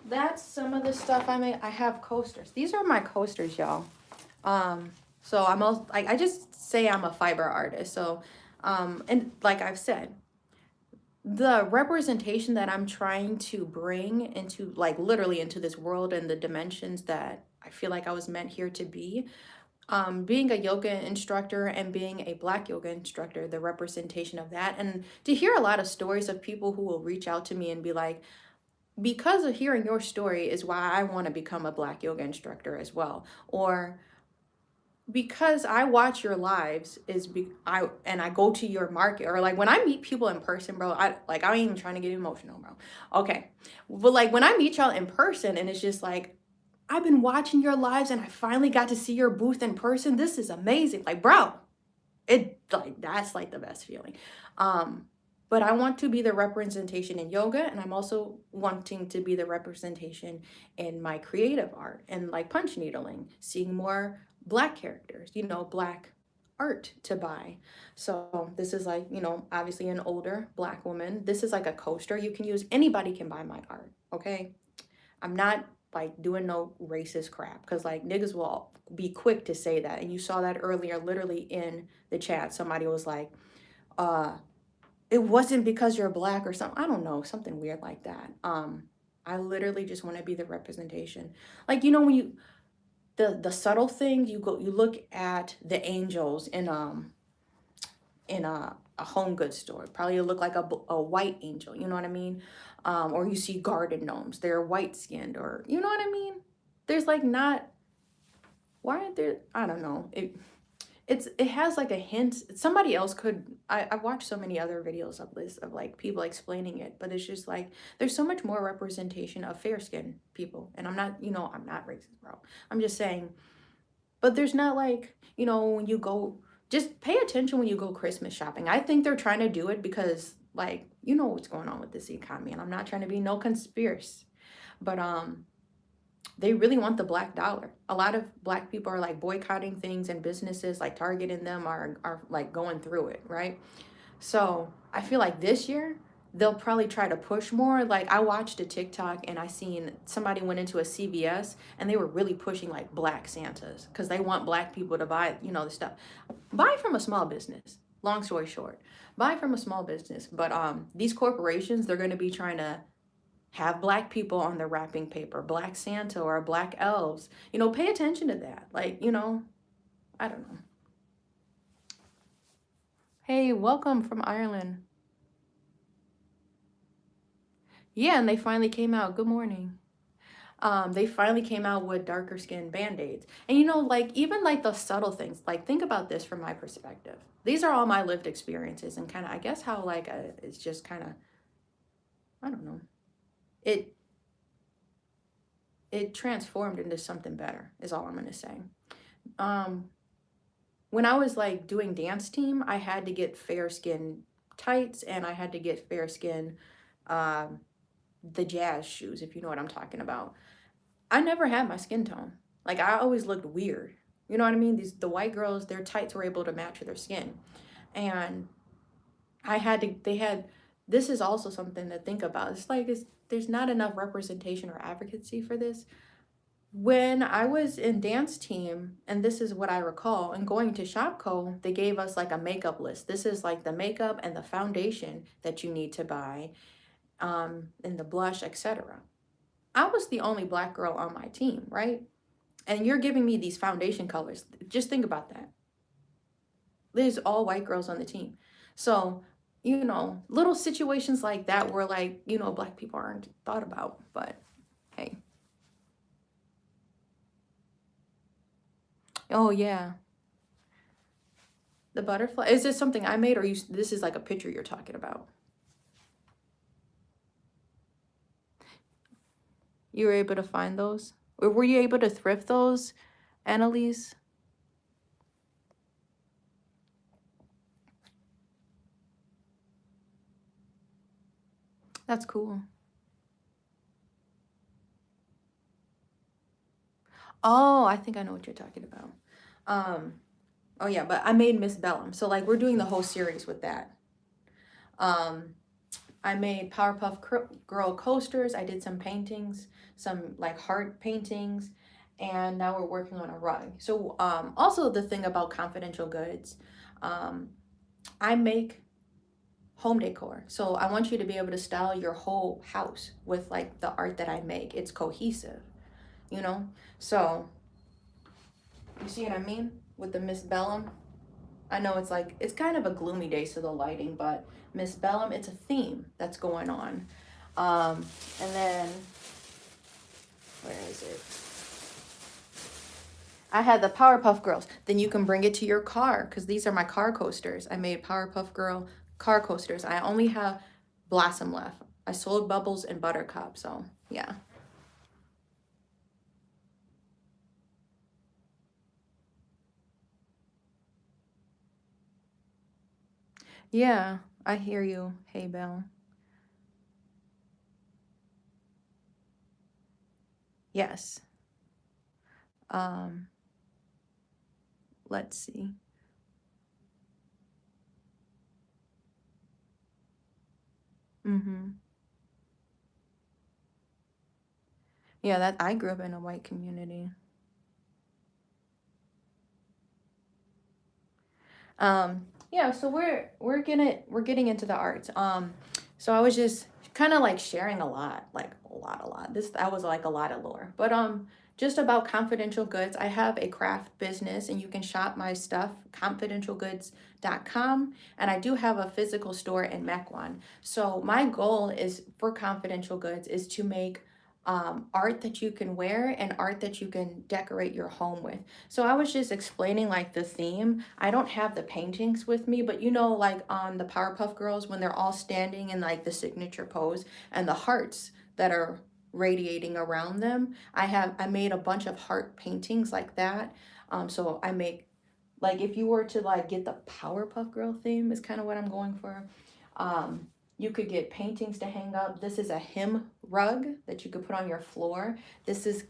that's some of the stuff I made. I have coasters. These are my coasters, y'all. So I'm also, I just say I'm a fiber artist. So, and like I've said, the representation that I'm trying to bring into, like literally into this world and the dimensions that I feel like I was meant here to be, being a yoga instructor and being a Black yoga instructor, the representation of that, and to hear a lot of stories of people who will reach out to me and be like, because of hearing your story is why I want to become a Black yoga instructor as well, or because I watch your lives I go to your market, or like when I meet people in person, bro, I ain't even trying to get emotional, bro. Okay. But like when I meet y'all in person and it's just like, I've been watching your lives and I finally got to see your booth in person. This is amazing. Like, bro, it like that's like the best feeling. But I want to be the representation in yoga, and I'm also wanting to be the representation in my creative art and like punch needling, seeing more Black characters, Black art to buy. So this is like, obviously an older Black woman. This is like a coaster you can use. Anybody can buy my art, okay? I'm not like doing no racist crap, because like niggas will be quick to say that. And you saw that earlier, literally in the chat. Somebody was like, it wasn't because you're Black or something. I don't know, something weird like that. I literally just want to be the representation. Like, when you the subtle thing, you look at the angels in a home goods store. Probably look like a white angel, you know what I mean? Or you see garden gnomes, they're white skinned, or you know what I mean? There's like not, why aren't there, I don't know. It has like a hint. Somebody else could, I watched so many other videos of this, of like people explaining it, but it's just like, there's so much more representation of fair skinned people. And I'm not, I'm not racist, bro. I'm just saying, but there's not like, when you go, just pay attention when you go Christmas shopping. I think they're trying to do it because like, what's going on with this economy, and I'm not trying to be no conspiracy, but they really want the Black dollar. A lot of Black people are like boycotting things, and businesses like Target and them are like going through it, right? So I feel like this year they'll probably try to push more. Like I watched a TikTok and I seen somebody went into a CVS and they were really pushing like Black Santas because they want Black people to buy, the stuff. Buy from a small business. Long story short, buy from a small business. But these corporations, they're going to be trying to Have black people on the wrapping paper, black Santa or black elves. You know, pay attention to that. Like, you know, I don't know. Hey, welcome from Ireland. Yeah, and they finally came out. Good morning. They finally came out with darker skin band-aids. And you know, like even like the subtle things, like think about this from my perspective. These are all my lived experiences and kind of I guess how like it's just kind of I don't know. It it transformed into something better is all I'm going to say. Um when I was like doing dance team, I had to get fair skin tights and I had to get fair skin um the jazz shoes if you know what I'm talking about. I never had my skin tone. Like I always looked weird. You know what I mean? The white girls, their tights were able to match their skin. And they had this is also something to think about. It's like there's not enough representation or advocacy for this. When I was in dance team, and this is what I recall, and going to Shopco, they gave us like a makeup list. This is like the makeup and the foundation that you need to buy, and the blush, etc. I was the only black girl on my team, right? And you're giving me these foundation colors. Just think about that. There's all white girls on the team. So, you know, little situations like that where like, you know, black people aren't thought about, but hey. Oh yeah. The butterfly. Is this something I made or this is like a picture you're talking about? You were able to find those? Or were you able to thrift those, Annalise? That's cool. Oh, I think I know what you're talking about. Um, oh yeah, but I made Miss Bellum. So like we're doing the whole series with that. Um, I made Powerpuff Girl coasters. I did some paintings, some like heart paintings, and now we're working on a rug. So also the thing about confidential goods, um, I make home decor. So I want you to be able to style your whole house with like the art that I make. It's cohesive, you know? So you see what I mean with the Miss Bellum? I know it's like, it's kind of a gloomy day, so the lighting, but Miss Bellum, it's a theme that's going on. And then, where is it? I had the Powerpuff Girls. Then you can bring it to your car because these are my car coasters. I made Powerpuff Girl car coasters. I only have Blossom left. I sold Bubbles and Buttercup, so yeah. Yeah, I hear you. Hey, Belle. Yes. Um, let's see. Mm-hmm. Yeah, that I grew up in a white community. Yeah, so we're getting into the arts. So I was just kind of like sharing a lot, like a lot. This that was like a lot of lore. But just about confidential goods. I have a craft business and you can shop my stuff confidentialgoods.com, and I do have a physical store in Mequon. So my goal is for confidential goods is to make art that you can wear and art that you can decorate your home with. So I was just explaining like the theme. I don't have the paintings with me, but you know, like on the Powerpuff Girls, when they're all standing in like the signature pose and the hearts that are radiating around them, I made a bunch of heart paintings like that. So I make like if you were to like get the Powerpuff Girl theme is kind of what I'm going for. Um, you could get paintings to hang up. This is a hymn rug that you could put on your floor. This is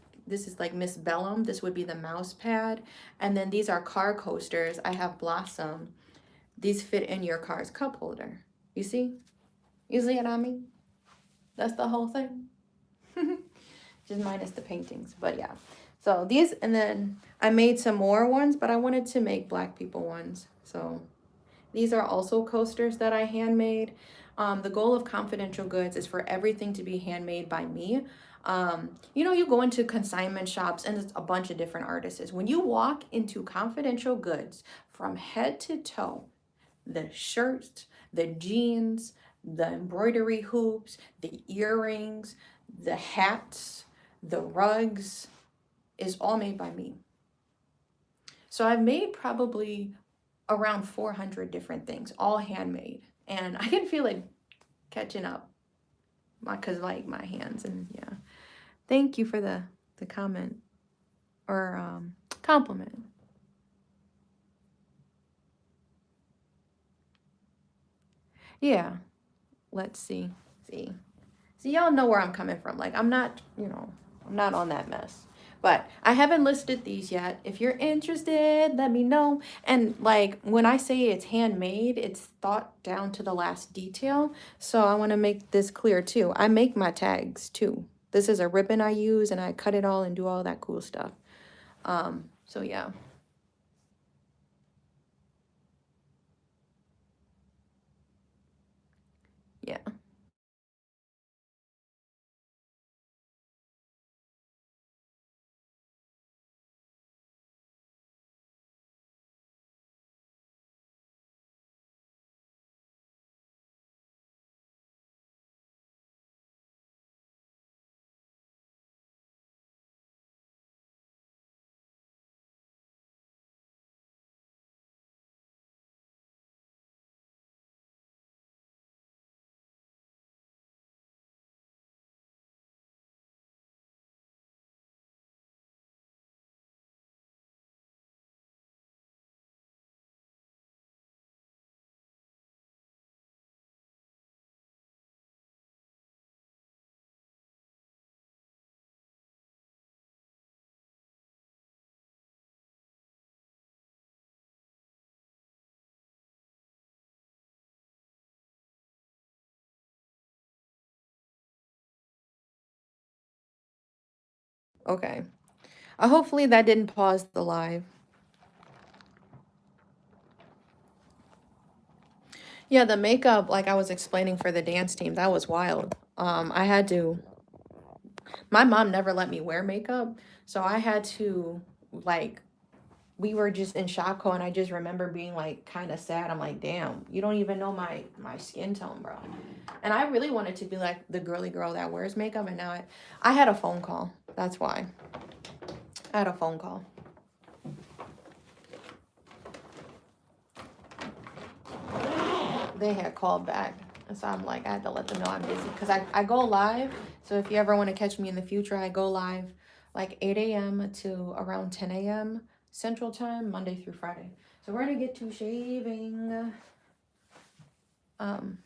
like Miss Bellum. This would be the mouse pad. And then these are car coasters. I have Blossom. These fit in your car's cup holder. You see? You see it on me? That's the whole thing. Just minus the paintings. But yeah. So these, and then I made some more ones, but I wanted to make black people ones. So These are also coasters that I handmade. The goal of Confidential Goods is for everything to be handmade by me. You know, you go into consignment shops and it's a bunch of different artists. When you walk into Confidential Goods, from head to toe, the shirts, the jeans, the embroidery hoops, the earrings, the hats, the rugs is all made by me. So I've made probably around 400 different things, all handmade. And I can feel it catching up because like my hands and yeah. Thank you for the comment or compliment. Yeah, let's see. See. See, y'all know where I'm coming from. Like, I'm not, you know, I'm not on that mess. But I haven't listed these yet. If you're interested, let me know. And like, when I say it's handmade, it's thought down to the last detail. So I want to make this clear too. I make my tags too. This is a ribbon I use and I cut it all and do all that cool stuff. So yeah. Yeah. Okay. Hopefully that didn't pause the live. Yeah, the makeup, like I was explaining for the dance team, that was wild. I had to, my mom never let me wear makeup, so I had to, like, we were just in Shopko, and I just remember being like kind of sad. I'm like, damn, you don't even know my skin tone, bro. And I really wanted to be like the girly girl that wears makeup, and now I had a phone call. That's why I had a phone call. They had called back. And so I'm like, I had to let them know I'm busy. Because I go live. So if you ever want to catch me in the future, I go live like 8 a.m. to around 10 a.m. Central Time, Monday through Friday. So we're going to get to shaving. Um,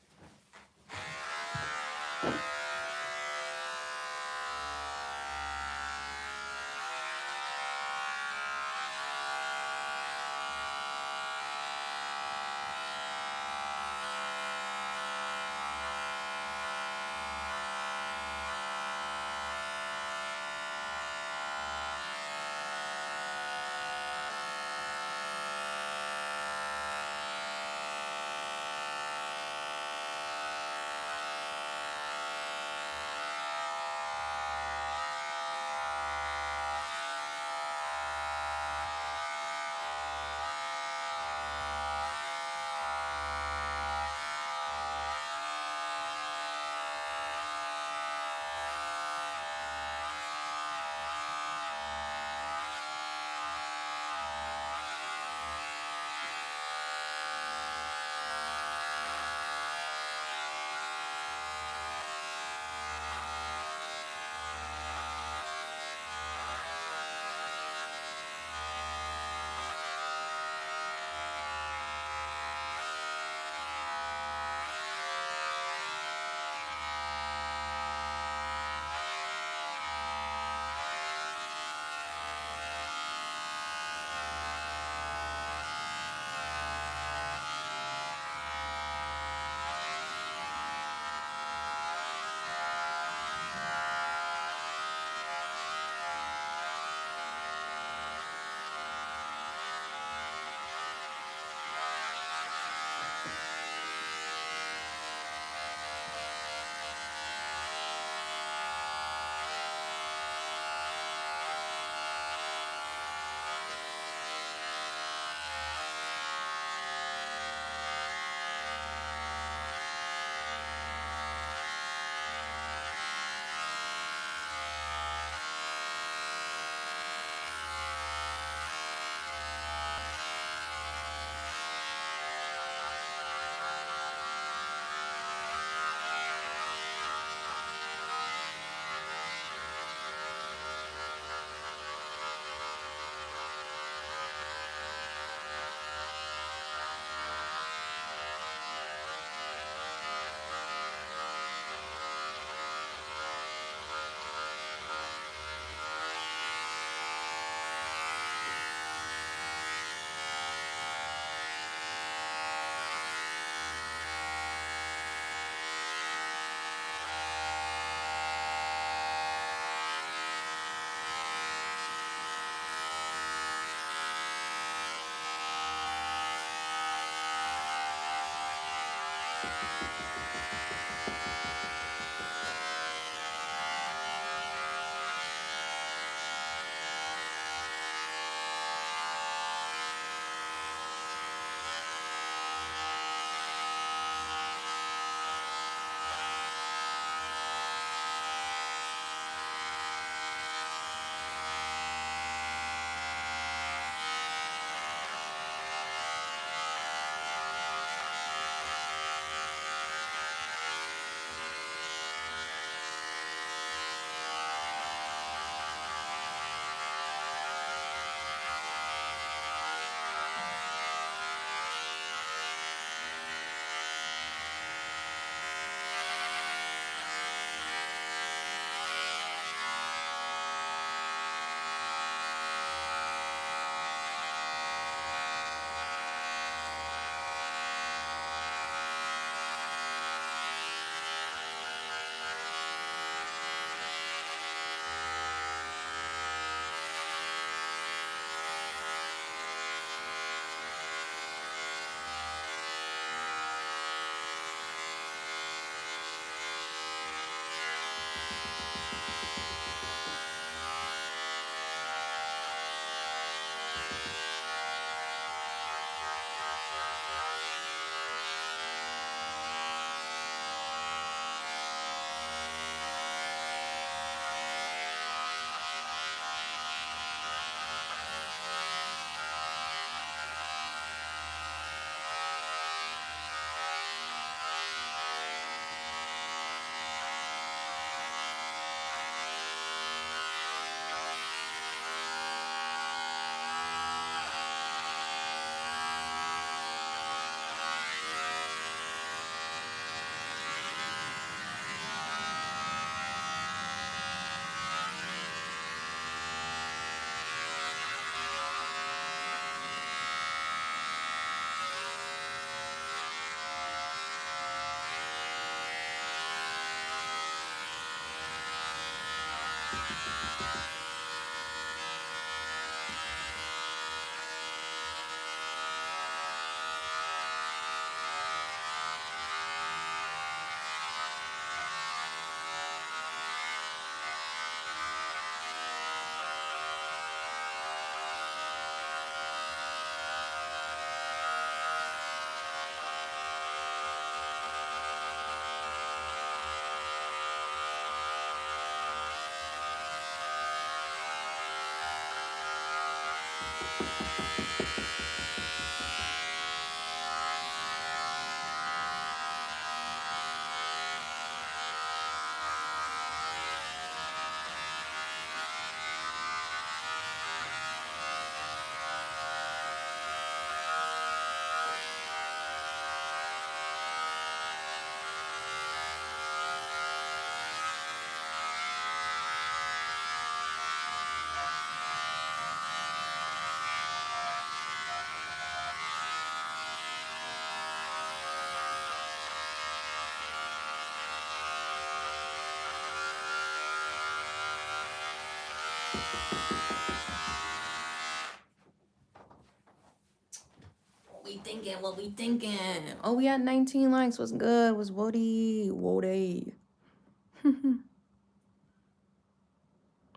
We thinking? What we thinking? Oh, we had 19 likes. What's good? What's Woody? Woody.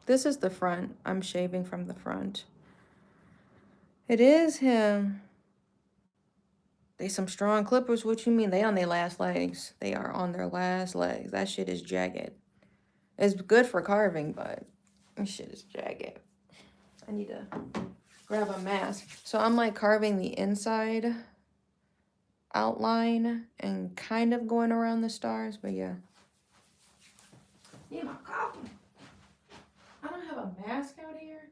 This is the front. I'm shaving from the front. It is him. They some strong clippers. What you mean? They on their last legs. They are on their last legs. That shit is jagged. It's good for carving, but this shit is jagged. I need to grab a mask. So I'm like carving the inside outline and kind of going around the stars, but yeah. Yeah, my coffee. I don't have a mask out here.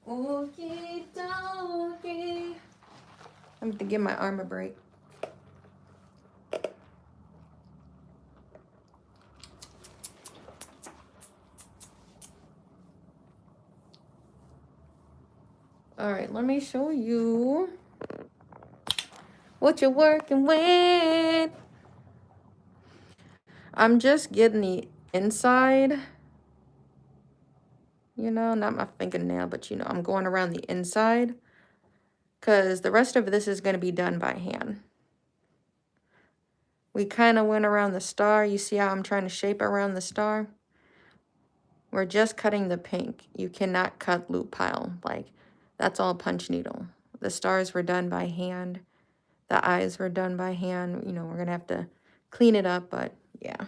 Okay, dokie. I'm going to give my arm a break. All right, let me show you What you working with? I'm just getting the inside, you know, not my fingernail, but you know, I'm going around the inside because the rest of this is going to be done by hand. We kind of went around the star. You see how I'm trying to shape around the star? We're just cutting the pink. You cannot cut loop pile. Like, that's all punch needle. The stars were done by hand. The eyes were done by hand. You know, we're going to have to clean it up, but yeah.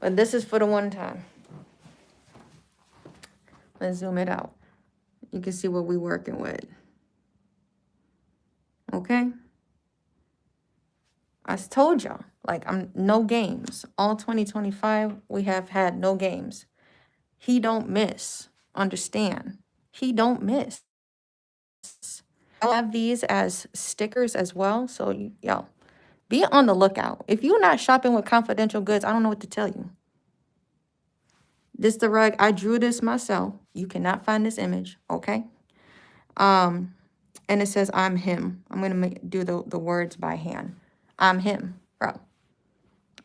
But this is for the one time. Let's zoom it out. You can see what we're working with. Okay? I told y'all, like, I'm no games. All 2025, we have had no games. He don't miss. Understand? He don't miss. I'll have these as stickers as well. So, y'all, be on the lookout. If you're not shopping with Confidential Goods, I don't know what to tell you. This the rug. I drew this myself. You cannot find this image, okay? And it says, I'm him. I'm going to do the words by hand. I'm him, bro.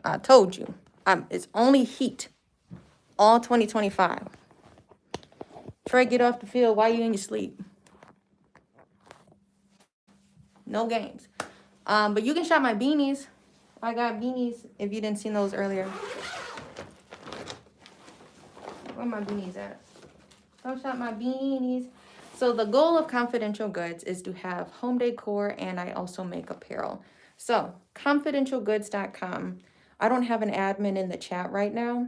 I told you. It's only heat. All 2025. Trey, get off the field. Why you in your sleep? No games. But you can shop my beanies. I got beanies if you didn't see those earlier. Where my beanies at? Go shop my beanies. So the goal of Confidential Goods is to have home decor, and I also make apparel. So confidentialgoods.com. I don't have an admin in the chat right now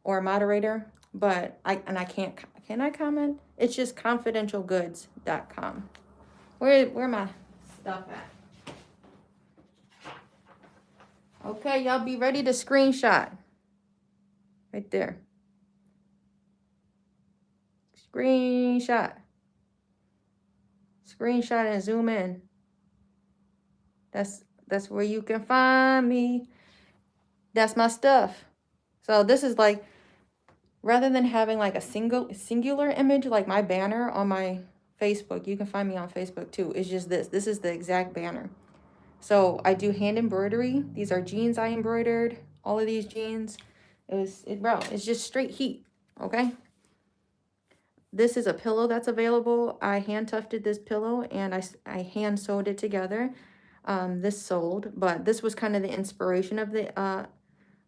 or a moderator, but I can't. Can I comment? It's just confidentialgoods.com. Where my stuff at? Okay, y'all be ready to screenshot. Right there. Screenshot. Screenshot and zoom in. That's where you can find me. That's my stuff. So this is like, rather than having like a singular image, like my banner on my Facebook, you can find me on Facebook too. It's just this. This is the exact banner. So I do hand embroidery. These are jeans I embroidered. All of these jeans. Bro, it's just straight heat. Okay. This is a pillow that's available. I hand tufted this pillow and I hand sewed it together. This sold, but this was kind of the inspiration of the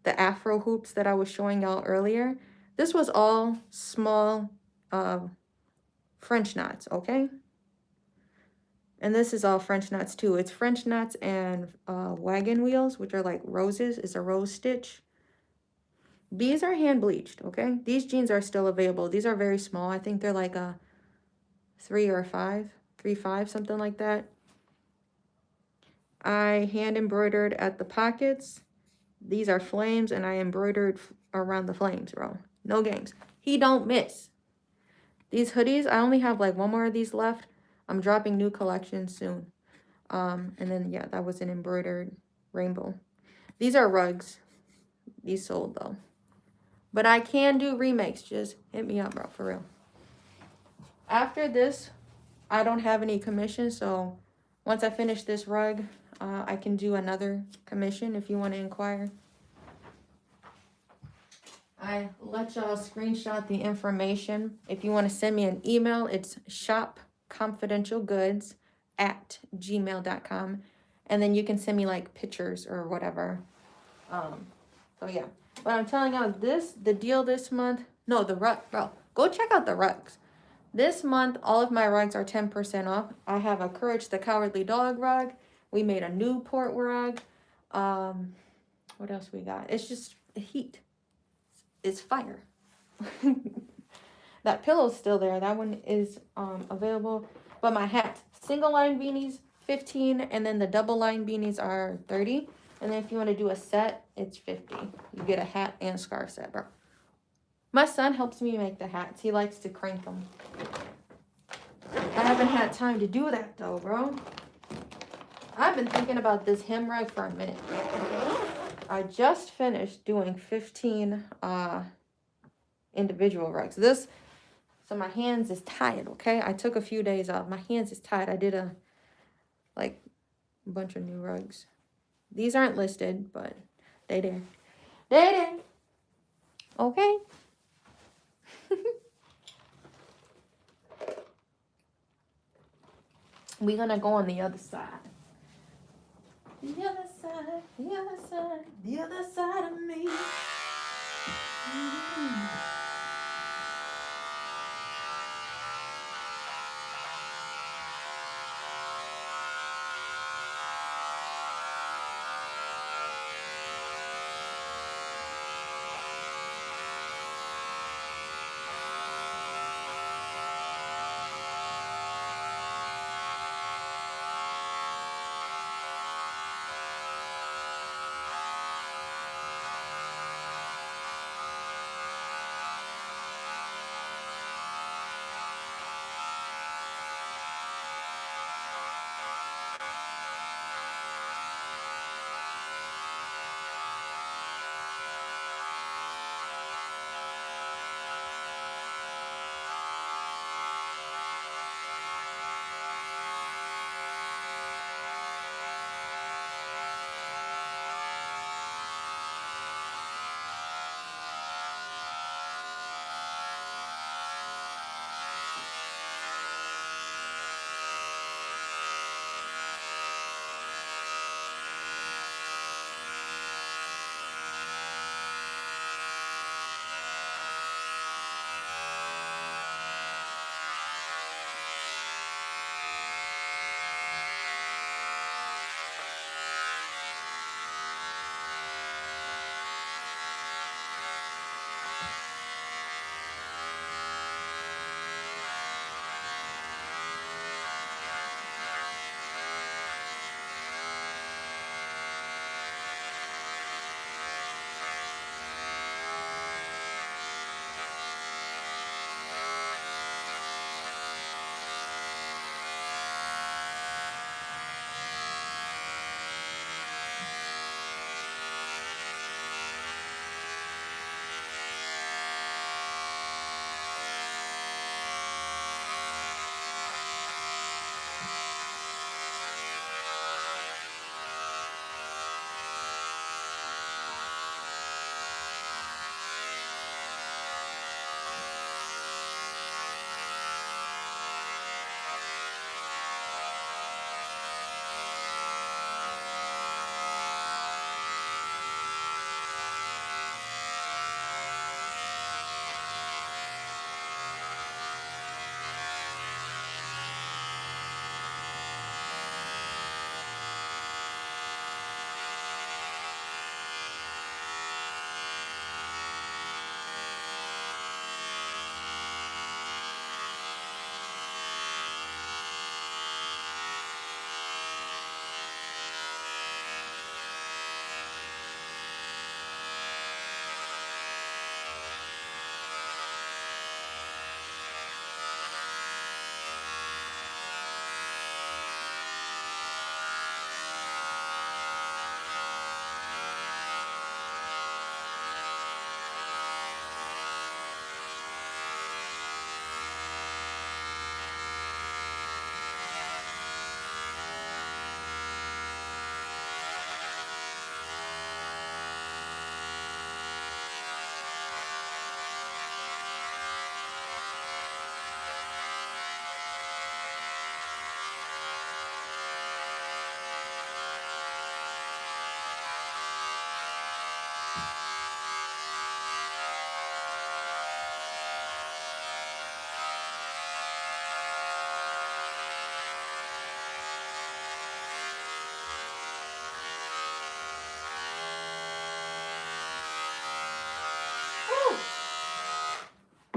Afro hoops that I was showing y'all earlier. This was all small French knots, okay? And this is all French knots too. It's French knots and wagon wheels, which are like roses. It's a rose stitch. These are hand bleached, okay? These jeans are still available. These are very small. I think they're like a 3 or 5, 3-5, something like that. I hand embroidered at the pockets. These are flames, and I embroidered around the flames, bro. No games. He don't miss. These hoodies, I only have like one more of these left. I'm dropping new collections soon. And then, yeah, that was an embroidered rainbow. These are rugs. These sold, though. But I can do remakes. Just hit me up, bro, for real. After this, I don't have any commission, so once I finish this rug, I can do another commission if you want to inquire. I let y'all screenshot the information. If you want to send me an email, it's shopconfidentialgoods@gmail.com. And then you can send me like pictures or whatever. So yeah. But I'm telling y'all the deal this month. No, the rug, bro. Go check out the rugs. This month, all of my rugs are 10% off. I have a Courage the Cowardly Dog rug. We made a Newport rug. What else we got? It's just heat. It's fire. That pillow's still there. That one is available. But my hats, single line beanies, 15, and then the double line beanies are 30. And then if you want to do a set, it's 50. You get a hat and scarf set, bro. My son helps me make the hats. He likes to crank them. I haven't had time to do that though, bro. I've been thinking about this hem rug for a minute. I just finished doing 15 individual rugs. So my hands is tired, okay? I took a few days off. My hands is tired. I did A bunch of new rugs. These aren't listed, but they did. They did. Okay. We're gonna go on the other side. The other side, the other side, the other side of me.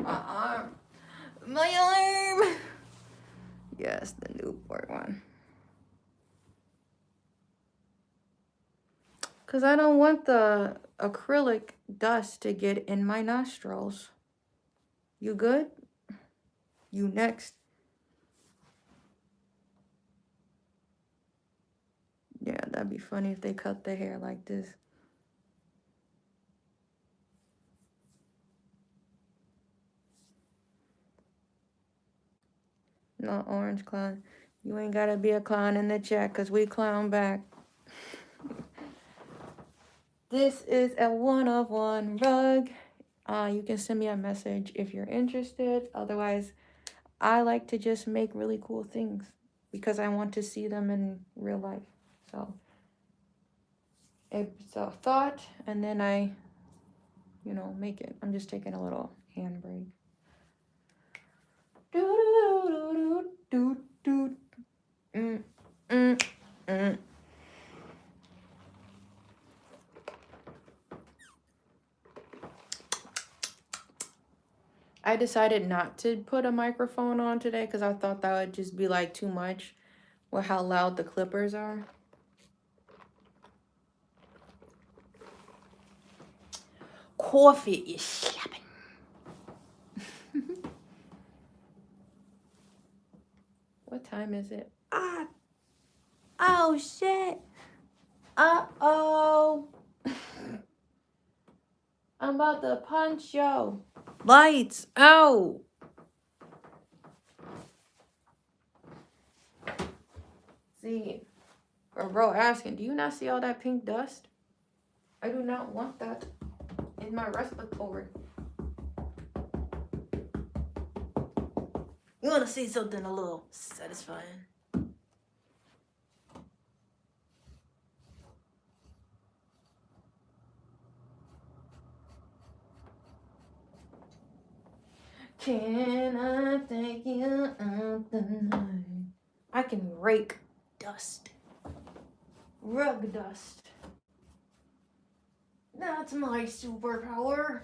My arm. My arm. Yes, the Newport one. Because I don't want the acrylic dust to get in my nostrils. You good? You next. Yeah, that'd be funny if they cut the hair like this. No, orange cloud. You ain't gotta be a clown in the chat because we clown back. This is a one-of-one rug. You can send me a message if you're interested. Otherwise, I like to just make really cool things because I want to see them in real life. So it's a thought, and then I, make it. I'm just taking a little handbrake. I decided not to put a microphone on today because I thought that would just be like too much with how loud the clippers are. Coffee is slapping. What time is it? Oh shit. Uh-oh. I'm about to punch yo. Lights out. See, a bro asking, do you not see all that pink dust? I do not want that in my respiratory. You want to see something a little satisfying? Can I take you out tonight? I can rake dust. Rug dust. That's my superpower.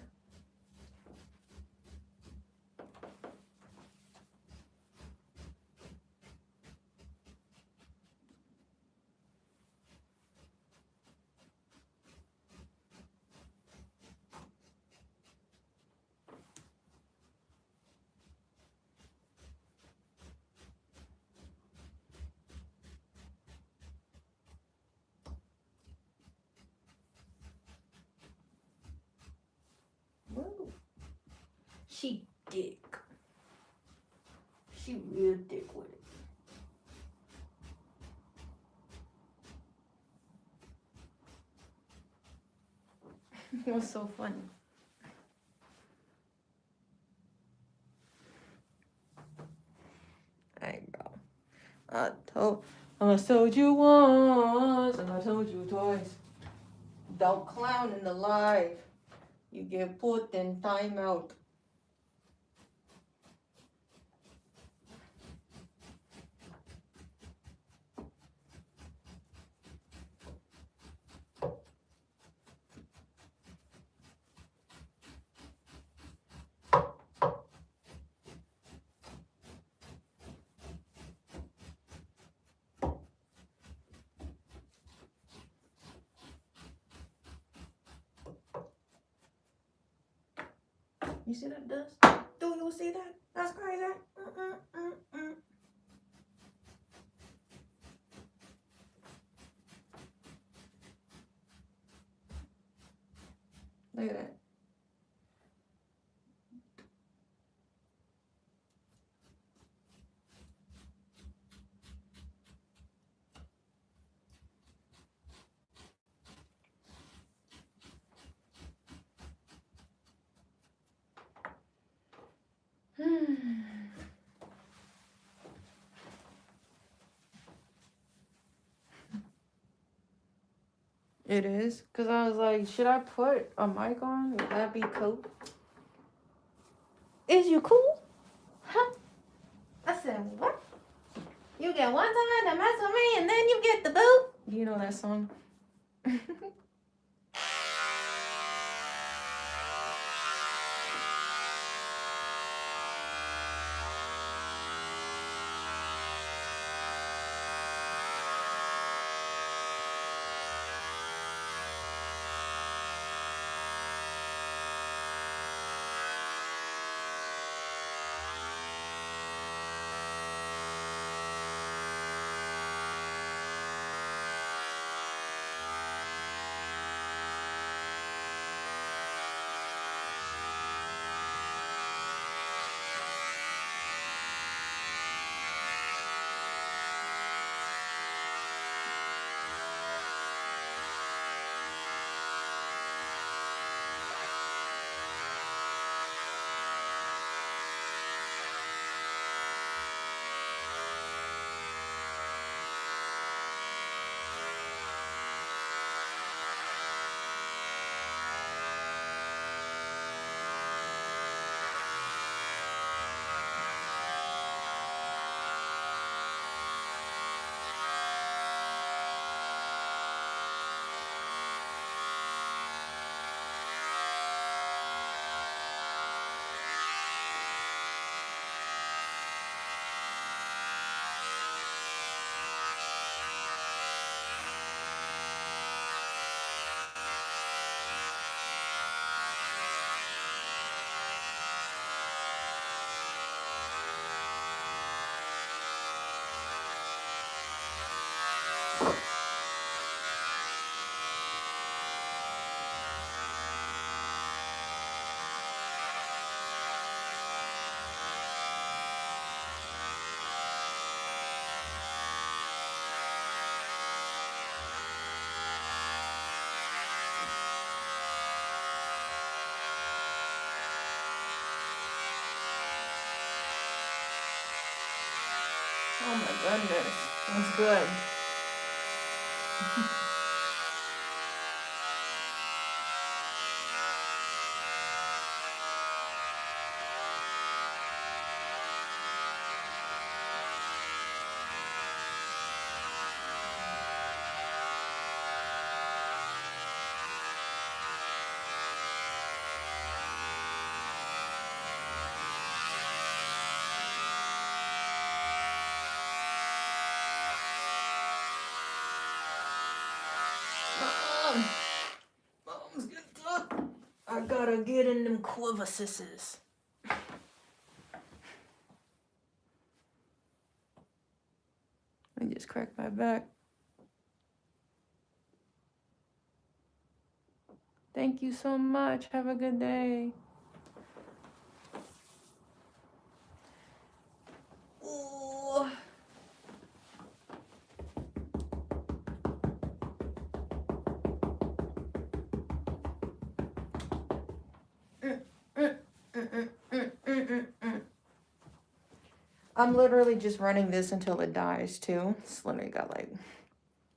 Woo. She dick. She real dick with it. What's so funny? Hey, bro. I told you once and I told you twice. Don't clown in the live. You get put in timeout. You see that dust? Do you see that? That's crazy. Look at that. It is, because I was like, should I put a mic on? Would that be cool? Is you cool? Huh? I said, what? You get one time to mess with me and then you get the boot? Do you know that song? goodness. That's good. Mom's getting stuck. I gotta get in them crevices. I just cracked my back. Thank you so much. Have a good day. Ooh. I'm literally just running this until it dies too. It's literally got like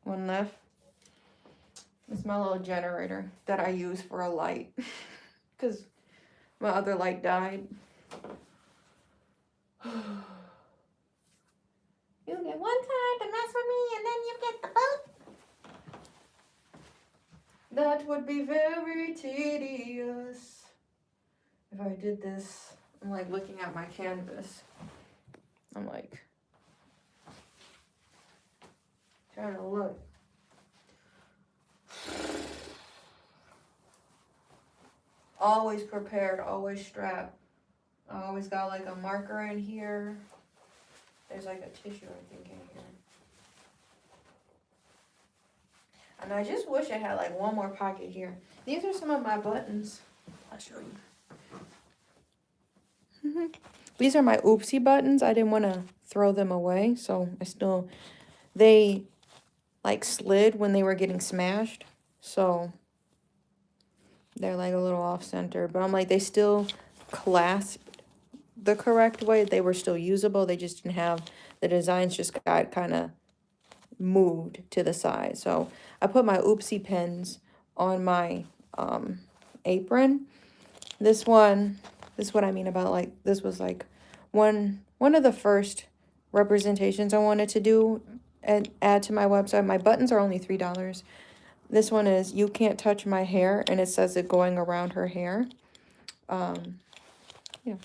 one left. It's my little generator that I use for a light because my other light died. You get one time to mess with me and then you get the boat. That would be very tedious. If I did this, I'm like looking at my canvas. I'm like trying to look. Always prepared, always strapped. I always got like a marker in here. There's like a tissue, I think, in here. And I just wish I had like one more pocket here. These are some of my buttons. I'll show you. These are my oopsie buttons. I didn't want to throw them away, so they like slid when they were getting smashed. So they're like a little off center, but I'm like, they still clasped the correct way. They were still usable. They just didn't have, the designs just got kind of moved to the side. So I put my oopsie pins on my apron. This is what I mean about like, this was like one of the first representations I wanted to do and add to my website. My buttons are only $3. This one is "You Can't Touch My Hair," and it says it going around her hair. Yeah.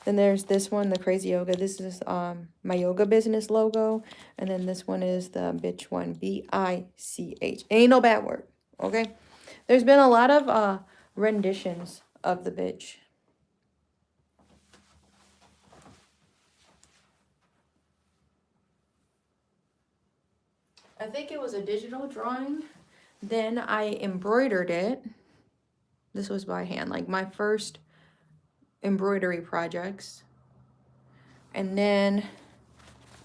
Then there's this one, the CrazyYoga. This is my yoga business logo. And then this one is the bitch one, B-I-C-H. Ain't no bad word, okay? There's been a lot of renditions of the bitch. I think it was a digital drawing. Then I embroidered it. This was by hand, like my first embroidery projects. And then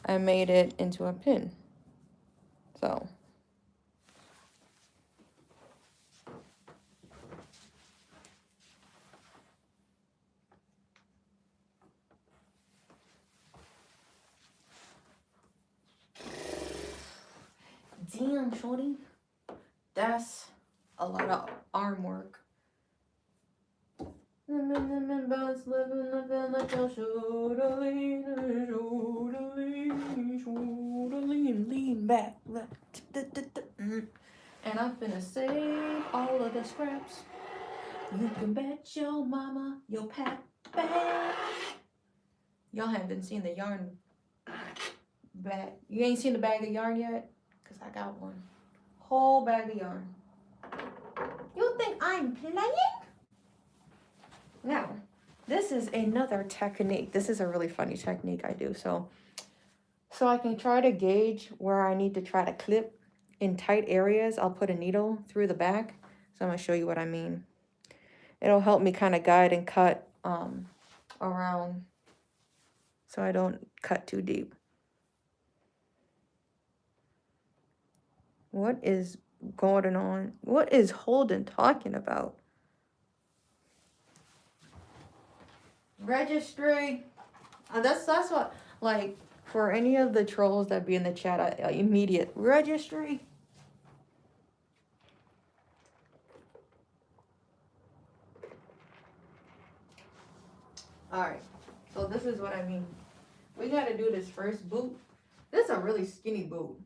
I made it into a pin. So damn, shorty. That's a lot of arm work. Lean back. And I'm finna save all of the scraps. You can bet your mama, your pap bag. Y'all haven't seen the yarn bag. You ain't seen the bag of yarn yet? Because I got one. Whole bag of yarn. You think I'm playing? Now, this is another technique. This is a really funny technique I do. So I can try to gauge where I need to try to clip in tight areas. I'll put a needle through the back. So I'm going to show you what I mean. It'll help me kind of guide and cut around so I don't cut too deep. What is going on? What is Holden talking about? Registry. That's what, like, For any of the trolls that be in the chat, immediate registry. Alright, so this is what I mean. We gotta do this first boot. This is a really skinny boot.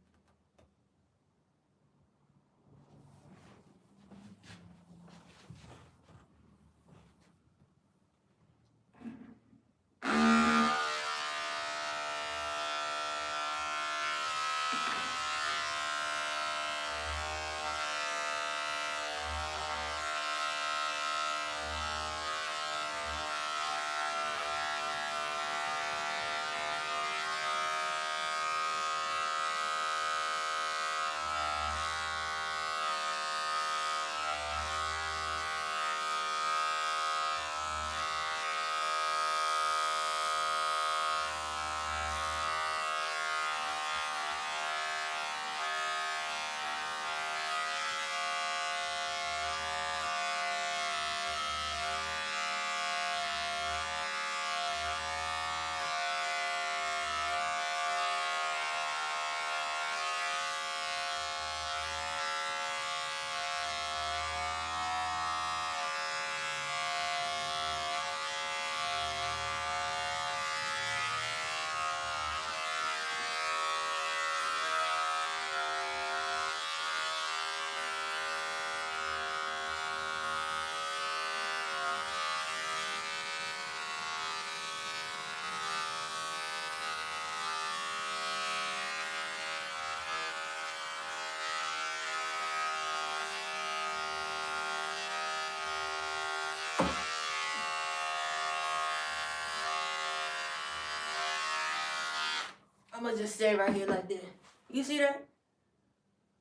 I'm gonna just stay right here like that. You see that?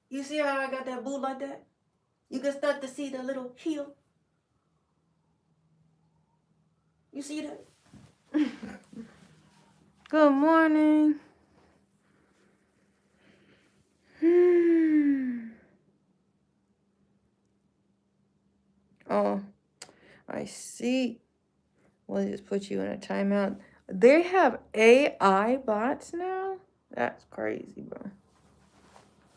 You see how I got that boot like that? You can start to see the little heel. You see that? Good morning. Oh, I see. We'll just put you in a timeout. They have AI bots now? That's crazy, bro.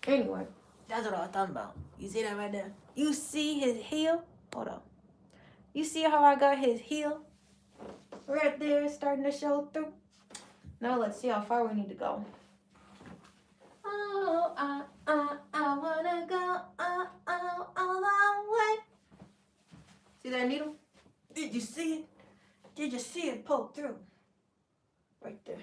Anyway, that's what I was talking about. You see that right there? You see his heel? Hold on. You see how I got his heel? Right there, starting to show through. Now let's see how far we need to go. Oh, I wanna go all the way. See that needle? Did you see it? Did you see it poke through? Right there.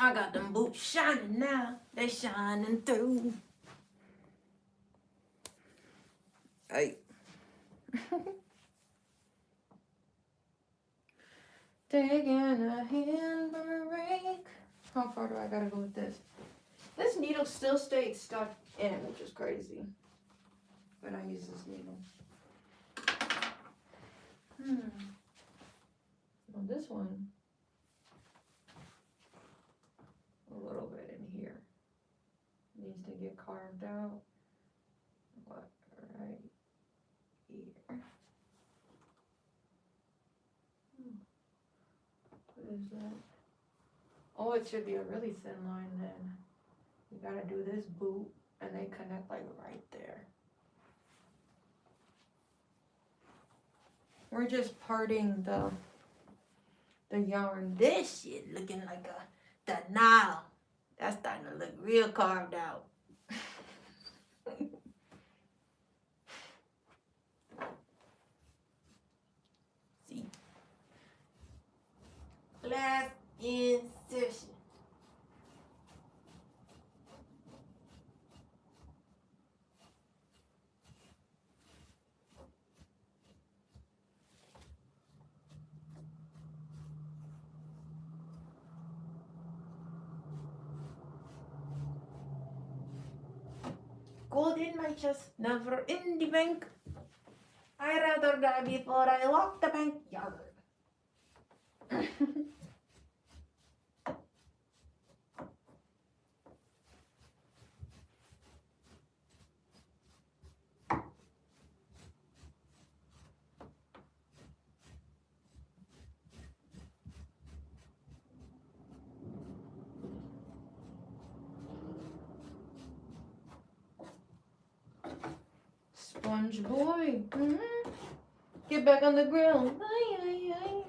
I got them boots shining now. They shining through. Hey. Taking a hand break. How far do I gotta go with this? This needle still stayed stuck in, which is crazy. When I use this needle. Well, this one, a little bit in here, needs to get carved out. What, right here. What is that? Oh, it should be a really thin line then. You gotta do this boot, and they connect like right there. We're just parting the yarn. This shit looking like the Nile. That's starting to look real carved out. See? Last insertion. Gold in my chest, never in the bank. I rather die before I walk the backyard. Sponge boy. Get back on the grill. Aye, aye, aye.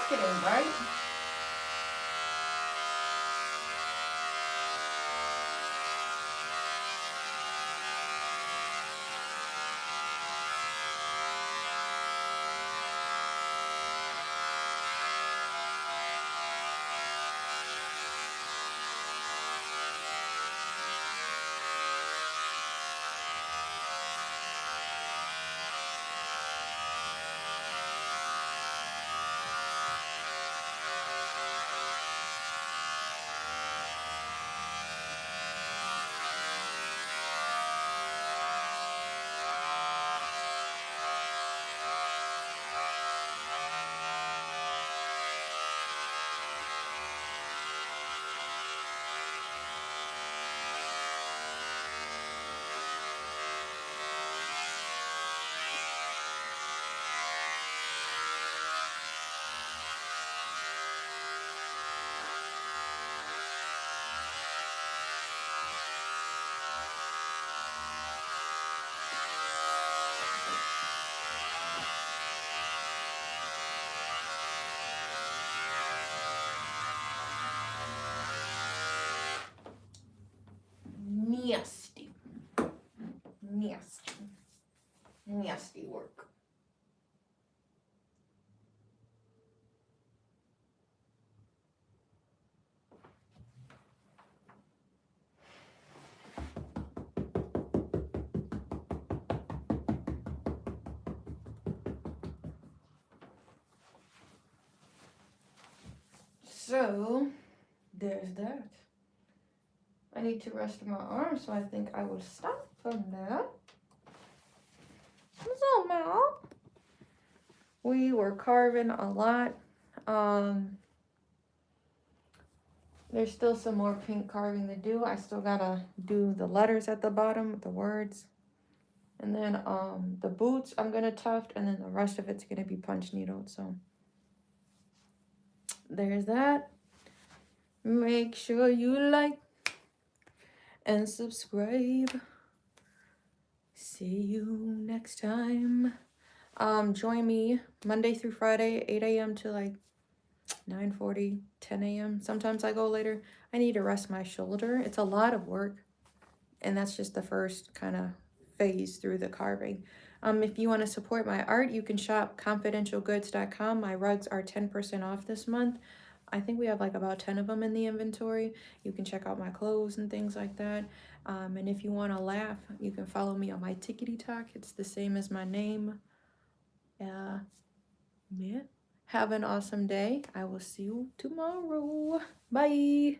Just kidding, right? Nasty. Nasty. Nasty work. So, there's that. I need to rest my arm, so I think I will stop from there. So now, we were carving a lot. There's still some more pink carving to do. I still gotta do the letters at the bottom, the words. And then the boots I'm gonna tuft, and then the rest of it's gonna be punch needled. So there's that. Make sure you like and subscribe. See you next time. Join me Monday through Friday, 8 a.m. to like 9:40, 10 a.m. Sometimes I go later. I need to rest my shoulder. It's a lot of work. And that's just the first kind of phase through the carving. If you want to support my art, you can shop confidentialgoods.com. My rugs are 10% off this month. I think we have like about 10 of them in the inventory. You can check out my clothes and things like that. And if you want to laugh, you can follow me on my TikTok. It's the same as my name. Yeah. Have an awesome day. I will see you tomorrow. Bye.